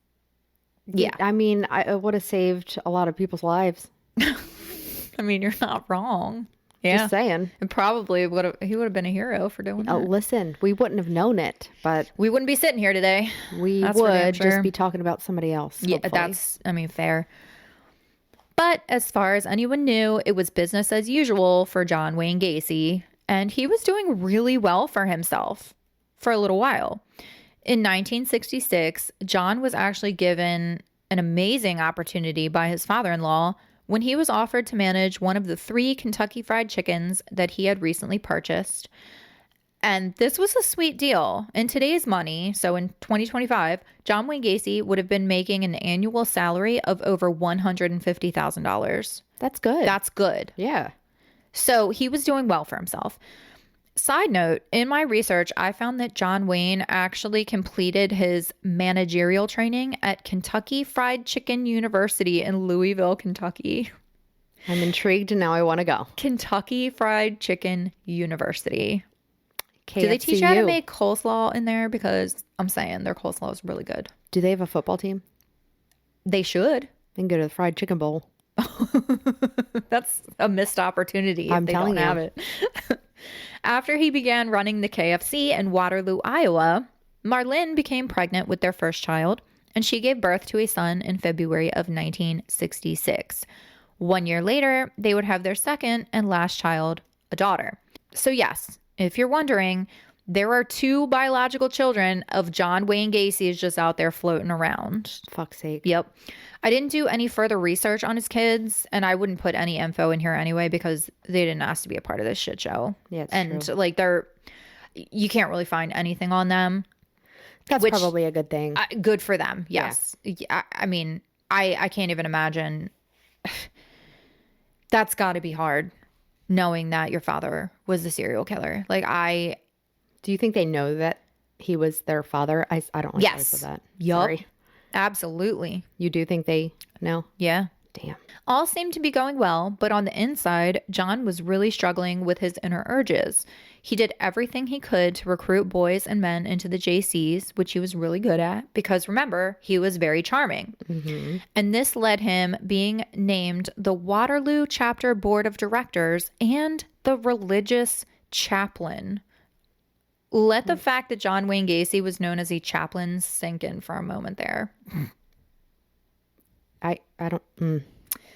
S2: Yeah. I mean, I would have saved a lot of people's lives.
S1: I mean, you're not wrong. Yeah.
S2: Just saying.
S1: And probably he would have been a hero for doing that.
S2: Listen, we wouldn't have known it, but...
S1: We wouldn't be sitting here today.
S2: We would just be talking about somebody else.
S1: Yeah, that's, I mean, fair. But as far as anyone knew, it was business as usual for John Wayne Gacy, and he was doing really well for himself for a little while. In 1966, John was actually given an amazing opportunity by his father-in-law when he was offered to manage one of the 3 Kentucky Fried Chickens that he had recently purchased. And this was a sweet deal. In today's money, so in 2025, John Wayne Gacy would have been making an annual salary of over $150,000.
S2: That's good.
S1: That's good.
S2: Yeah.
S1: So he was doing well for himself. Side note, in my research, I found that John Wayne actually completed his managerial training at Kentucky Fried Chicken University in Louisville, Kentucky.
S2: I'm intrigued and now I want to go.
S1: Kentucky Fried Chicken University.
S2: KFCU.
S1: Do they teach you how to make coleslaw in there? Because I'm saying their coleslaw is really good.
S2: Do they have a football team?
S1: They should.
S2: They can go to the Fried Chicken Bowl.
S1: That's a missed opportunity if they don't have it. After he began running the KFC in Waterloo, Iowa, Marlene became pregnant with their first child, and she gave birth to a son in February of 1966. 1 year later, they would have their second and last child, a daughter. So yes, if you're wondering, there are 2 biological children of John Wayne Gacy is just out there floating around.
S2: Fuck's sake.
S1: Yep. I didn't do any further research on his kids, and I wouldn't put any info in here anyway because they didn't ask to be a part of this shit show.
S2: Yeah, it's
S1: and
S2: true.
S1: like you can't really find anything on them.
S2: That's probably a good thing.
S1: Good for them. Yes. Yeah. I mean, I can't even imagine. That's got to be hard, knowing that your father was a serial killer. Like
S2: Do you think they know that he was their father? I don't like
S1: yes.
S2: that.
S1: Yup.
S2: Sorry.
S1: Absolutely.
S2: You do think they know?
S1: Yeah.
S2: Damn.
S1: All seemed to be going well, but on the inside, John was really struggling with his inner urges. He did everything he could to recruit boys and men into the JCs, which he was really good at because remember, he was very charming.
S2: Mm-hmm.
S1: And this led him being named the Waterloo Chapter Board of Directors and the religious chaplain. Let the fact that John Wayne Gacy was known as a chaplain sink in for a moment there.
S2: I don't.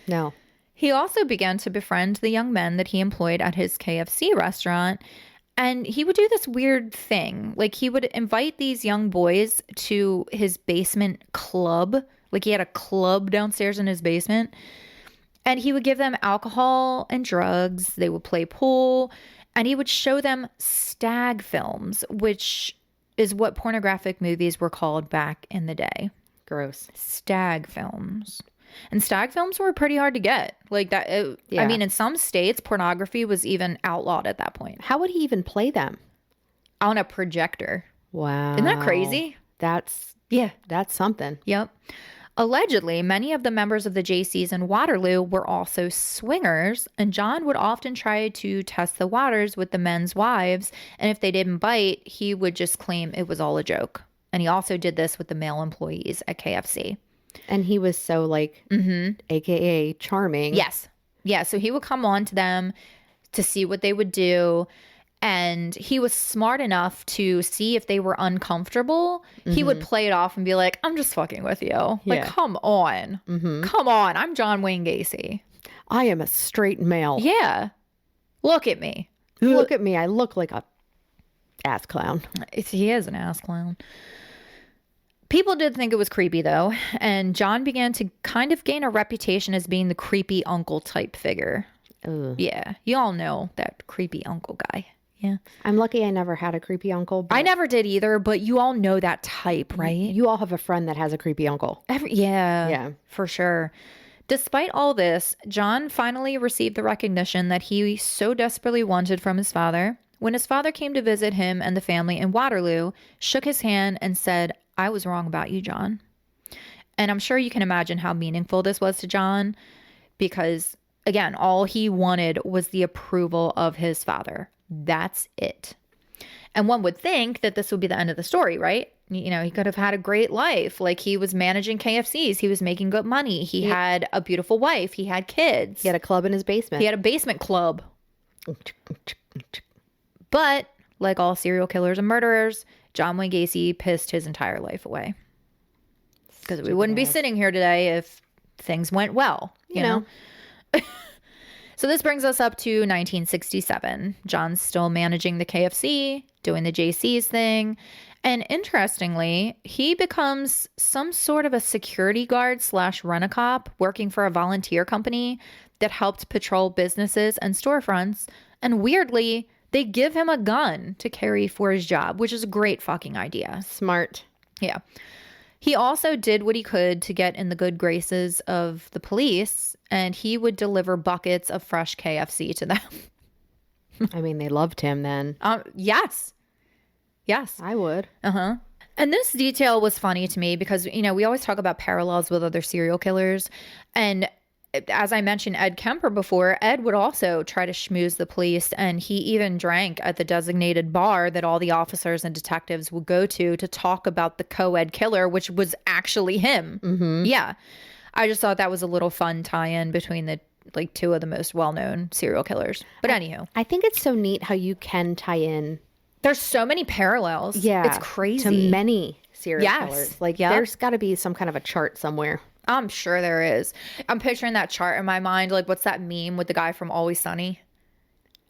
S2: No.
S1: He also began to befriend the young men that he employed at his KFC restaurant. And he would do this weird thing. Like he would invite these young boys to his basement club. Like he had a club downstairs in his basement. And he would give them alcohol and drugs. They would play pool. And he would show them stag films, which is what pornographic movies were called back in the day.
S2: Gross.
S1: Stag films. And stag films were pretty hard to get. Like that. I mean, in some states, pornography was even outlawed at that point.
S2: How would he even play them?
S1: On a projector.
S2: Wow.
S1: Isn't that crazy?
S2: That's something.
S1: Yep. Allegedly, many of the members of the JCs in Waterloo were also swingers, and John would often try to test the waters with the men's wives, and if they didn't bite, he would just claim it was all a joke. And he also did this with the male employees at KFC.
S2: And he was so like, AKA charming.
S1: Yes. Yeah. So he would come on to them to see what they would do. And he was smart enough to see if they were uncomfortable. He would play it off and be like, I'm just fucking with you. Like, come on. Come on. I'm John Wayne Gacy.
S2: I am a straight male.
S1: Yeah. Look at me.
S2: Look at me. I look like a ass clown.
S1: He is an ass clown. People did think it was creepy, though, and John began to kind of gain a reputation as being the creepy uncle type figure.
S2: Ugh.
S1: Yeah, you all know that creepy uncle guy. Yeah.
S2: I'm lucky I never had a creepy uncle.
S1: I never did either, but you all know that type, right?
S2: You all have a friend that has a creepy uncle.
S1: Yeah, for sure. Despite all this, John finally received the recognition that he so desperately wanted from his father. When his father came to visit him and the family in Waterloo, shook his hand and said, I was wrong about you, John. And I'm sure you can imagine how meaningful this was to John because, again, all he wanted was the approval of his father. That's it. And one would think that this would be the end of the story, right? You know, he could have had a great life. Like he was managing KFCs. He was making good money. He had a beautiful wife. He had kids.
S2: He had a club in his basement.
S1: He had a basement club. But like all serial killers and murderers, John Wayne Gacy pissed his entire life away. Because we wouldn't be sitting here today if things went well, you know? So this brings us up to 1967. John's still managing the KFC, doing the JC's thing. And interestingly, he becomes some sort of a security guard / rent-a-cop working for a volunteer company that helped patrol businesses and storefronts. And weirdly, they give him a gun to carry for his job, which is a great fucking idea.
S2: Smart.
S1: Yeah. He also did what he could to get in the good graces of the police, and he would deliver buckets of fresh KFC to them.
S2: I mean, they loved him then.
S1: Yes. Yes.
S2: I would.
S1: Uh-huh. And this detail was funny to me because, you know, we always talk about parallels with other serial killers. And as I mentioned Ed Kemper before, Ed would also try to schmooze the police, and he even drank at the designated bar that all the officers and detectives would go to talk about the co-ed killer, which was actually him. Mm-hmm. Yeah. I just thought that was a little fun tie-in between the like two of the most well-known serial killers. But anywho.
S2: I think it's so neat how you can tie in.
S1: There's so many parallels.
S2: Yeah.
S1: It's crazy.
S2: To many serial killers. Like there's got to be some kind of a chart somewhere.
S1: I'm sure there is. I'm picturing that chart in my mind. Like, what's that meme with the guy from Always Sunny?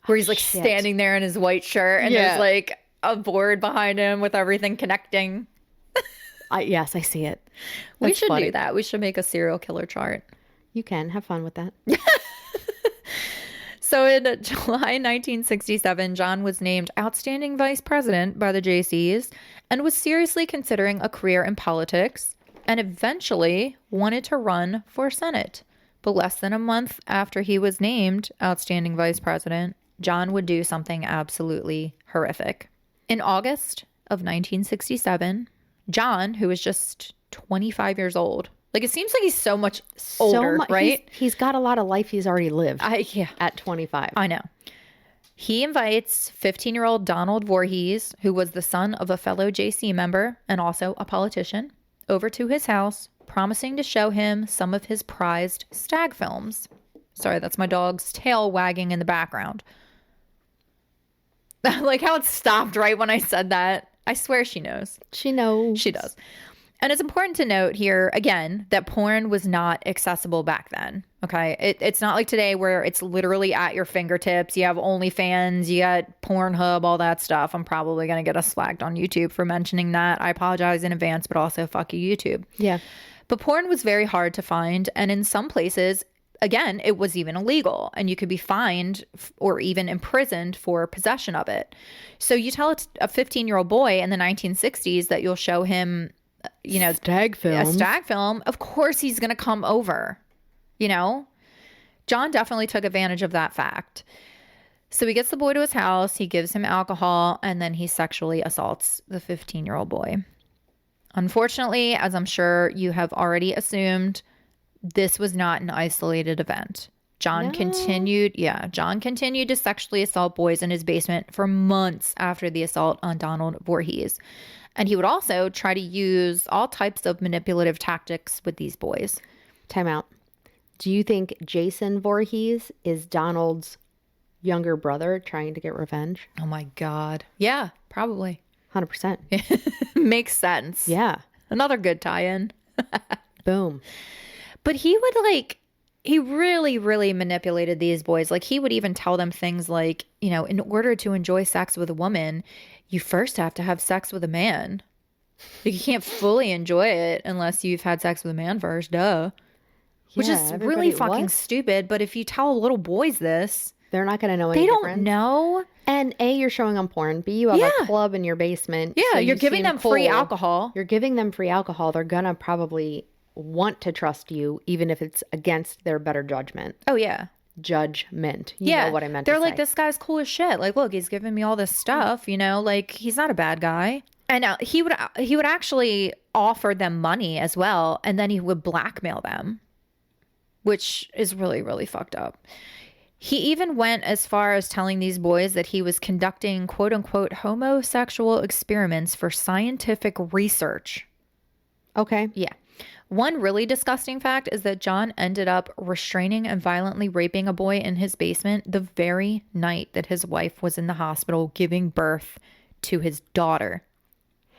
S1: where he's like standing there in his white shirt and there's like a board behind him with everything connecting.
S2: Yes, I see it.
S1: We should do that. We should make a serial killer chart.
S2: You can have fun with that.
S1: So in July 1967, John was named outstanding vice president by the JCs and was seriously considering a career in politics and eventually wanted to run for Senate. But less than a month after he was named outstanding vice president, John would do something absolutely horrific. In August of 1967, John, who was just 25 years old, like, it seems like he's so much older, right?
S2: He's got a lot of life he's already lived at 25.
S1: I know. He invites 15-year-old Donald Voorhees, who was the son of a fellow JC member and also a politician, over to his house, promising to show him some of his prized stag films. Sorry, that's my dog's tail wagging in the background. Like how it stopped right when I said that. I swear she knows.
S2: She knows.
S1: She does. And it's important to note here, again, that porn was not accessible back then, okay? It's not like today where it's literally at your fingertips. You have OnlyFans, you got Pornhub, all that stuff. I'm probably going to get us flagged on YouTube for mentioning that. I apologize in advance, but also fuck you, YouTube.
S2: Yeah.
S1: But porn was very hard to find. And in some places, again, it was even illegal. And you could be fined or even imprisoned for possession of it. So you tell a 15-year-old boy in the 1960s that you'll show him a stag film, of course he's going to come over. John definitely took advantage of that fact. So he gets the boy to his house, he gives him alcohol, and then he sexually assaults the 15-year-old boy. Unfortunately, as I'm sure you have already assumed, this was not an isolated event. John continued to sexually assault boys in his basement for months after the assault on Donald Voorhees. And he would also try to use all types of manipulative tactics with these boys.
S2: Time out. Do you think Jason Voorhees is Donald's younger brother trying to get revenge?
S1: Oh my God. Yeah, probably.
S2: 100%.
S1: Makes sense.
S2: Yeah.
S1: Another good tie-in.
S2: Boom.
S1: But he would he really, really manipulated these boys. Like, he would even tell them things like, in order to enjoy sex with a woman, you first have to have sex with a man. Like, you can't fully enjoy it unless you've had sex with a man first, duh. Which is really fucking stupid. But if you tell little boys this,
S2: they're not going to know any difference. They don't
S1: know.
S2: And A, you're showing them porn. B, you have a club in your basement.
S1: Yeah, so you're giving them free alcohol.
S2: You're giving them free alcohol. They're going to probably want to trust you, even if it's against their better judgment.
S1: Oh, yeah.
S2: Judgment. You know what I meant
S1: They're
S2: to say.
S1: like, this guy's cool as shit. Like, look, he's giving me all this stuff, like, he's not a bad guy. And he would actually offer them money as well, and then he would blackmail them, which is really, really fucked up. He even went as far as telling these boys that he was conducting quote unquote homosexual experiments for scientific research.
S2: Okay.
S1: Yeah. One really disgusting fact is that John ended up restraining and violently raping a boy in his basement the very night that his wife was in the hospital giving birth to his daughter.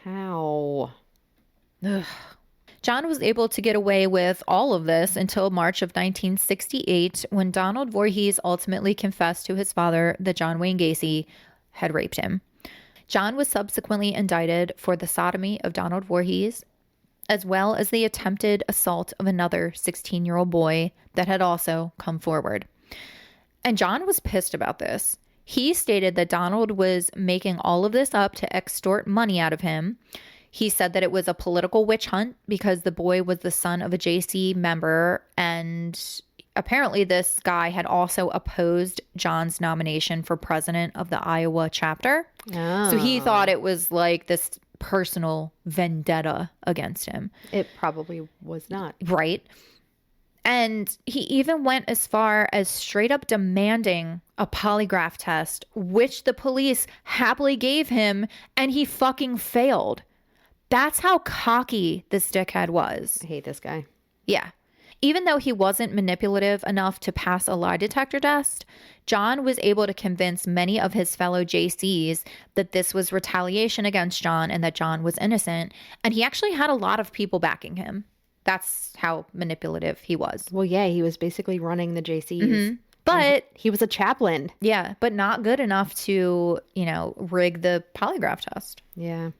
S2: How?
S1: Ugh. John was able to get away with all of this until March of 1968, when Donald Voorhees ultimately confessed to his father that John Wayne Gacy had raped him. John was subsequently indicted for the sodomy of Donald Voorhees, as well as the attempted assault of another 16-year-old boy that had also come forward. And John was pissed about this. He stated that Donald was making all of this up to extort money out of him. He said that it was a political witch hunt because the boy was the son of a JC member, and apparently this guy had also opposed John's nomination for president of the Iowa chapter. Oh. So he thought it was like this personal vendetta against him.
S2: It probably was not.
S1: Right. And he even went as far as straight up demanding a polygraph test, which the police happily gave him, and he fucking failed. That's how cocky this dickhead was.
S2: I hate this guy.
S1: Yeah. Even though he wasn't manipulative enough to pass a lie detector test, John was able to convince many of his fellow JCs that this was retaliation against John and that John was innocent. And he actually had a lot of people backing him. That's how manipulative he was.
S2: Well, yeah, he was basically running the JCs. Mm-hmm.
S1: But
S2: he was a chaplain.
S1: yeah, but not good enough to, rig the polygraph test,
S2: Yeah.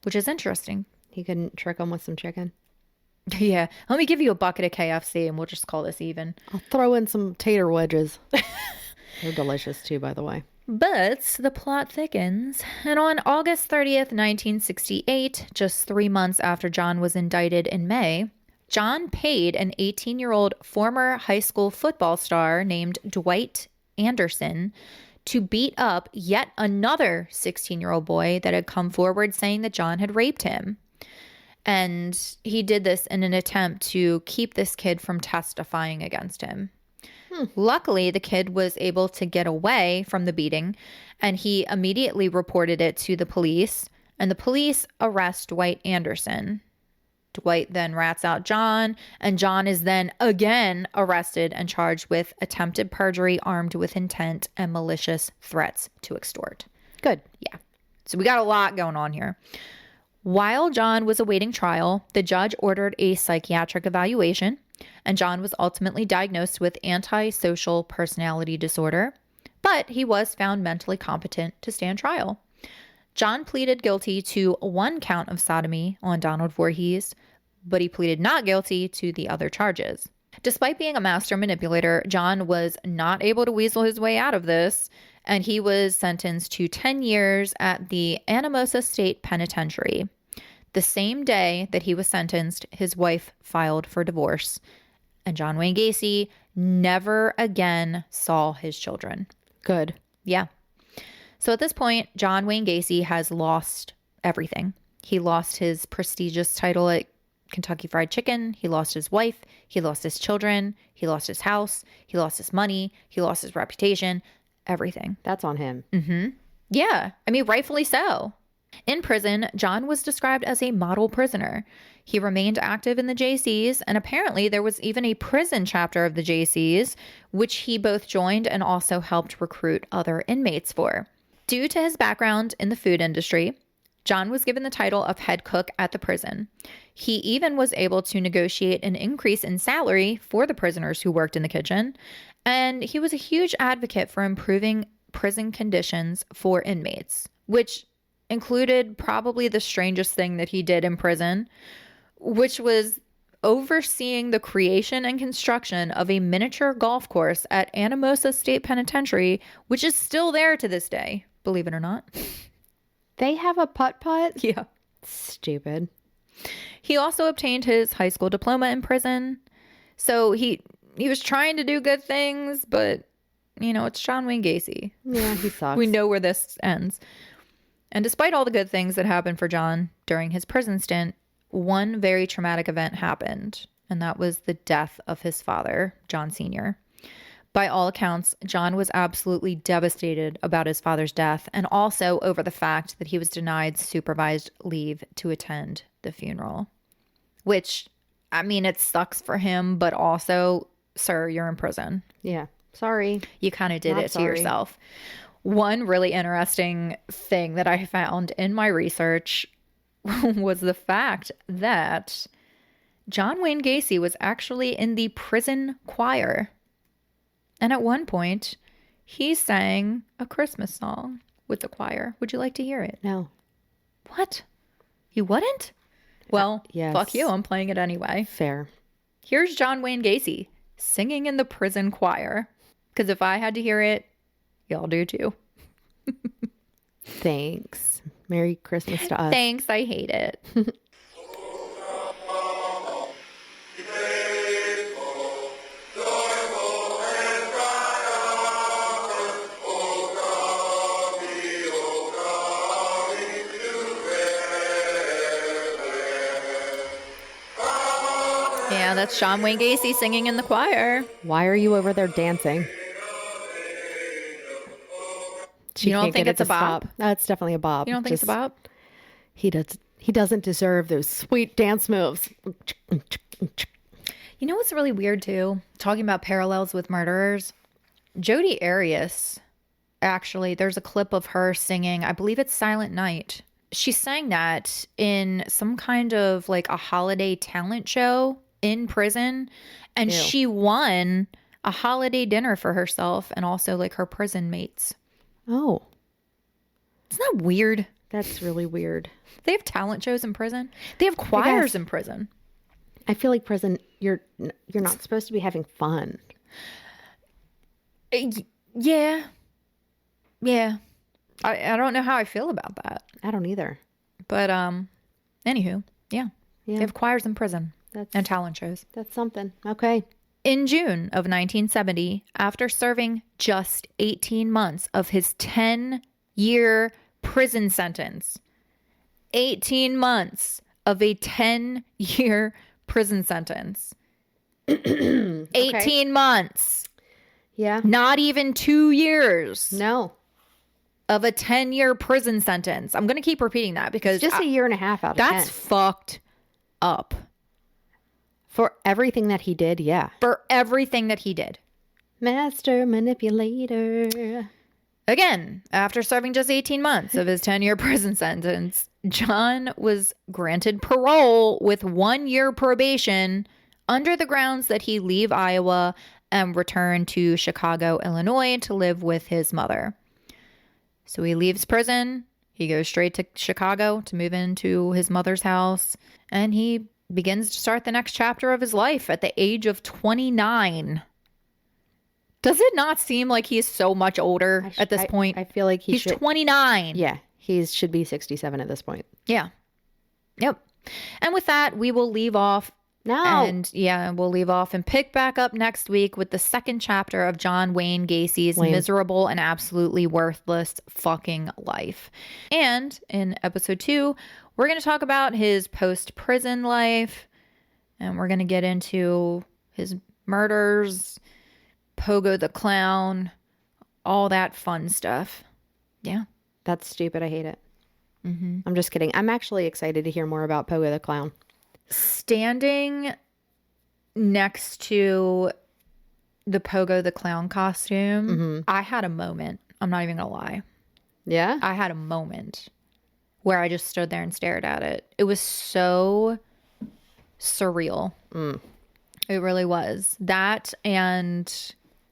S1: which is interesting.
S2: He couldn't trick him with some chicken.
S1: Yeah. Let me give you a bucket of KFC and we'll just call this even.
S2: I'll throw in some tater wedges. They're delicious too, by the way.
S1: But the plot thickens, and on August 30th, 1968, just 3 months after John was indicted in May, John paid an 18-year-old former high school football star named Dwight Anderson to beat up yet another 16-year-old boy that had come forward saying that John had raped him. And he did this in an attempt to keep this kid from testifying against him. Luckily, the kid was able to get away from the beating, and he immediately reported it to the police, and the police arrest Dwight Anderson. Dwight then rats out John, and John is then again arrested and charged with attempted perjury armed with intent and malicious threats to extort.
S2: Good.
S1: Yeah. So we got a lot going on here. While John was awaiting trial, the judge ordered a psychiatric evaluation, and John was ultimately diagnosed with antisocial personality disorder, but he was found mentally competent to stand trial. John pleaded guilty to 1 count of sodomy on Donald Voorhees, but he pleaded not guilty to the other charges. Despite being a master manipulator, John was not able to weasel his way out of this, and he was sentenced to 10 years at the Anamosa State Penitentiary. The same day that he was sentenced, his wife filed for divorce, and John Wayne Gacy never again saw his children.
S2: Good.
S1: Yeah. So at this point, John Wayne Gacy has lost everything. He lost his prestigious title at Kentucky Fried Chicken. He lost his wife. He lost his children. He lost his house. He lost his money. He lost his reputation. Everything.
S2: That's on him.
S1: Mm-hmm. Yeah. I mean, rightfully so. In prison, John was described as a model prisoner. He remained active in the JCs, and apparently there was even a prison chapter of the JCs, which he both joined and also helped recruit other inmates for. Due to his background in the food industry, John was given the title of head cook at the prison. He even was able to negotiate an increase in salary for the prisoners who worked in the kitchen, and he was a huge advocate for improving prison conditions for inmates, which included probably the strangest thing that he did in prison, which was overseeing the creation and construction of a miniature golf course at Anamosa State Penitentiary, which is still there to this day, believe it or not.
S2: They have a putt-putt?
S1: Yeah.
S2: Stupid.
S1: He also obtained his high school diploma in prison. So he was trying to do good things, but, it's John Wayne Gacy.
S2: Yeah, he sucks.
S1: We know where this ends. And despite all the good things that happened for John during his prison stint, one very traumatic event happened, and that was the death of his father, John Sr. By all accounts, John was absolutely devastated about his father's death and also over the fact that he was denied supervised leave to attend the funeral. Which, I mean, it sucks for him, but also, sir, you're in prison.
S2: Yeah. Sorry.
S1: You kind of did it to yourself. One really interesting thing that I found in my research was the fact that John Wayne Gacy was actually in the prison choir. And at one point, he sang a Christmas song with the choir. Would you like to hear it?
S2: No.
S1: What? You wouldn't? Well,
S2: yes.
S1: Fuck you. I'm playing it anyway.
S2: Fair.
S1: Here's John Wayne Gacy singing in the prison choir. Because if I had to hear it, y'all do too.
S2: Thanks. Merry Christmas to us.
S1: Thanks. I hate it. Yeah, that's John Wayne Gacy singing in the choir.
S2: Why are you over there dancing?
S1: You don't think it's a bop?
S2: That's definitely a bop.
S1: You don't think it's a bop?
S2: He doesn't deserve those sweet dance moves.
S1: You know what's really weird too? Talking about parallels with murderers. Jodi Arias, actually, there's a clip of her singing, I believe it's Silent Night. She sang that in some kind of like a holiday talent show in prison. And
S2: Ew.
S1: she won a holiday dinner for herself and also like her prison mates.
S2: Oh.
S1: Isn't that weird?
S2: That's really weird.
S1: They have talent shows in prison. They have choirs in prison.
S2: I feel like prison, you're not supposed to be having fun.
S1: Yeah. Yeah. I don't know how I feel about that.
S2: I don't either.
S1: But anywho, yeah. They have choirs in prison and talent shows.
S2: That's something. Okay.
S1: In June of 1970, after serving just 18 months of his 10-year prison sentence, 18 months of a 10-year prison sentence. 18 months.
S2: Yeah.
S1: Not even 2 years.
S2: No.
S1: Of a 10-year prison sentence. I'm going to keep repeating that because
S2: it's just a year and a half out of 10.
S1: That's fucked up.
S2: For everything that he did, yeah.
S1: For everything that he did.
S2: Master manipulator.
S1: Again, after serving just 18 months of his 10-year prison sentence, John was granted parole with 1 year probation under the grounds that he leave Iowa and return to Chicago, Illinois to live with his mother. So he leaves prison. He goes straight to Chicago to move into his mother's house. And he begins to start the next chapter of his life at the age of 29. Does it not seem like he's so much older at this point?
S2: I feel like
S1: he's 29.
S2: Yeah, he should be 67 at this point.
S1: Yeah. Yep. And with that, we will leave off. We'll leave off and pick back up next week with the second chapter of John Wayne Gacy's miserable and absolutely worthless fucking life. And in episode 2, we're going to talk about his post-prison life. And we're going to get into his murders, Pogo the Clown, all that fun stuff. Yeah.
S2: That's stupid. I hate it. Mm-hmm. I'm just kidding. I'm actually excited to hear more about Pogo the Clown.
S1: Standing next to the Pogo the Clown costume, I had a moment. I'm not even going to lie.
S2: Yeah?
S1: I had a moment where I just stood there and stared at it. It was so surreal. It really was. That and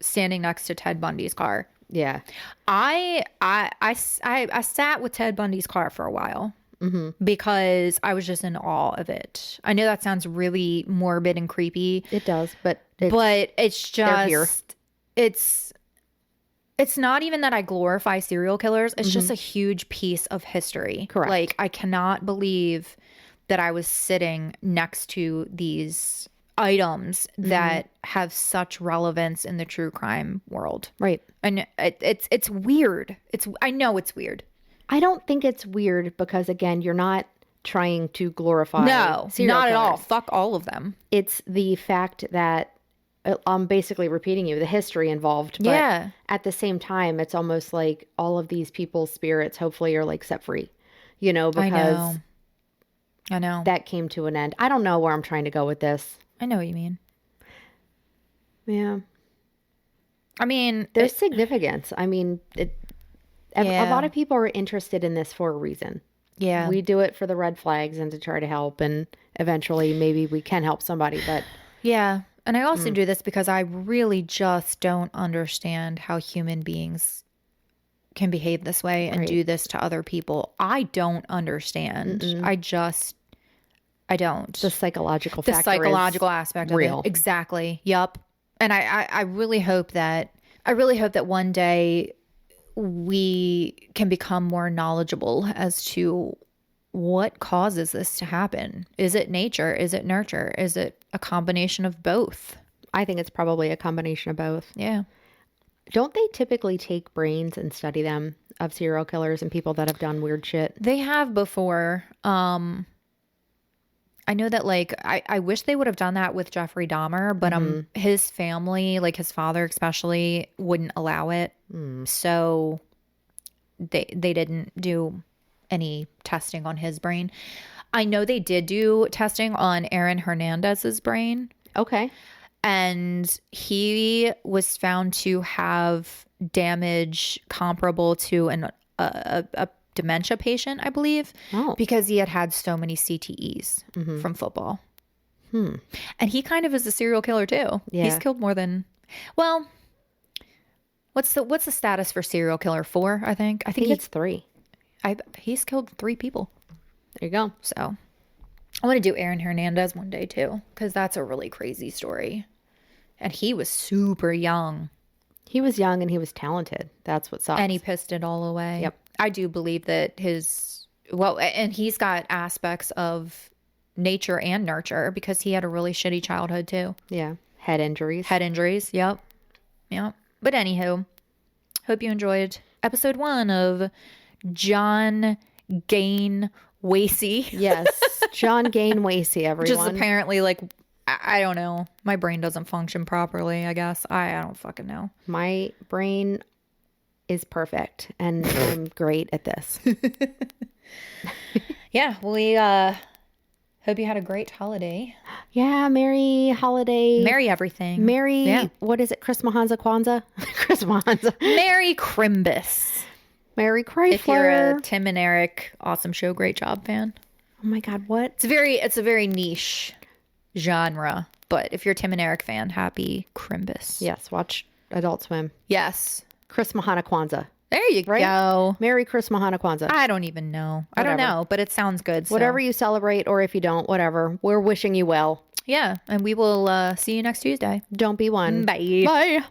S1: standing next to Ted Bundy's car.
S2: Yeah.
S1: I sat with Ted Bundy's car for a while. Because I was just in awe of it. I know that sounds really morbid and creepy.
S2: It does, but
S1: it's just, it's not even that I glorify serial killers. It's just a huge piece of history.
S2: Correct.
S1: Like, I cannot believe that I was sitting next to these items that have such relevance in the true crime world.
S2: Right.
S1: And it's weird. I know it's weird.
S2: I don't think it's weird because, again, you're not trying to glorify
S1: not at all. Fuck all of them.
S2: It's the fact that I'm basically repeating the history involved. But at the same time, it's almost like all of these people's spirits hopefully are like set free, because
S1: I know
S2: that came to an end. I don't know where I'm trying to go with this.
S1: I know what you mean.
S2: Yeah.
S1: I mean,
S2: there's significance. I mean, a lot of people are interested in this for a reason. Yeah. We do it for the red flags and to try to help, and eventually maybe we can help somebody, but
S1: yeah. And I also do this because I really just don't understand how human beings can behave this way and do this to other people. I don't understand. I don't.
S2: The psychological
S1: factor, the psychological aspect
S2: real.
S1: Of it. Exactly. Yep. And I really hope that one day we can become more knowledgeable as to what causes this to happen. Is it nature? Is it nurture? Is it a combination of both?
S2: I think it's probably a combination of both.
S1: Yeah.
S2: Don't they typically take brains and study them of serial killers and people that have done weird shit?
S1: They have before. I know that, like, I wish they would have done that with Jeffrey Dahmer, but his family, like his father especially, wouldn't allow it. So they didn't do any testing on his brain. I know they did do testing on Aaron Hernandez's brain.
S2: Okay.
S1: And he was found to have damage comparable to a dementia patient, I believe, because he had so many CTEs from football. And he kind of is a serial killer too. Yeah. He's killed more than Well, what's the status for serial killer? 4, I think.
S2: I think it's 3.
S1: He's killed 3 people.
S2: There you go.
S1: So I want to do Aaron Hernandez one day too, because that's a really crazy story. And he was super young.
S2: He was young and he was talented. That's what sucks.
S1: And he pissed it all away.
S2: Yep.
S1: I do believe that and he's got aspects of nature and nurture, because he had a really shitty childhood too.
S2: Yeah. Head injuries.
S1: Yep. But anywho, hope you enjoyed episode 1 of John Wayne Gacy.
S2: Yes. John Wayne Gacy, everyone.
S1: Just apparently, like, I don't know. My brain doesn't function properly, I guess. I don't fucking know.
S2: My brain is perfect, and I'm great at this.
S1: Yeah, we hope you had a great holiday.
S2: Yeah, merry holiday.
S1: Merry everything.
S2: What is it? Christmas Kwanzaa? Christmas.
S1: Merry Crimbus.
S2: Merry Chrysler.
S1: If you're a Tim and Eric Awesome Show Great Job fan.
S2: Oh my God, what?
S1: It's a very niche genre, but if you're a Tim and Eric fan, happy Crimbus.
S2: Yes, watch Adult Swim.
S1: Yes.
S2: Christmas Kwanzaa.
S1: There you go.
S2: Merry Christmas Kwanzaa.
S1: I don't even know. Whatever. I don't know, but it sounds good. So.
S2: Whatever you celebrate, or if you don't, whatever. We're wishing you well.
S1: Yeah, and we will see you next Tuesday.
S2: Don't be one.
S1: Bye.
S2: Bye.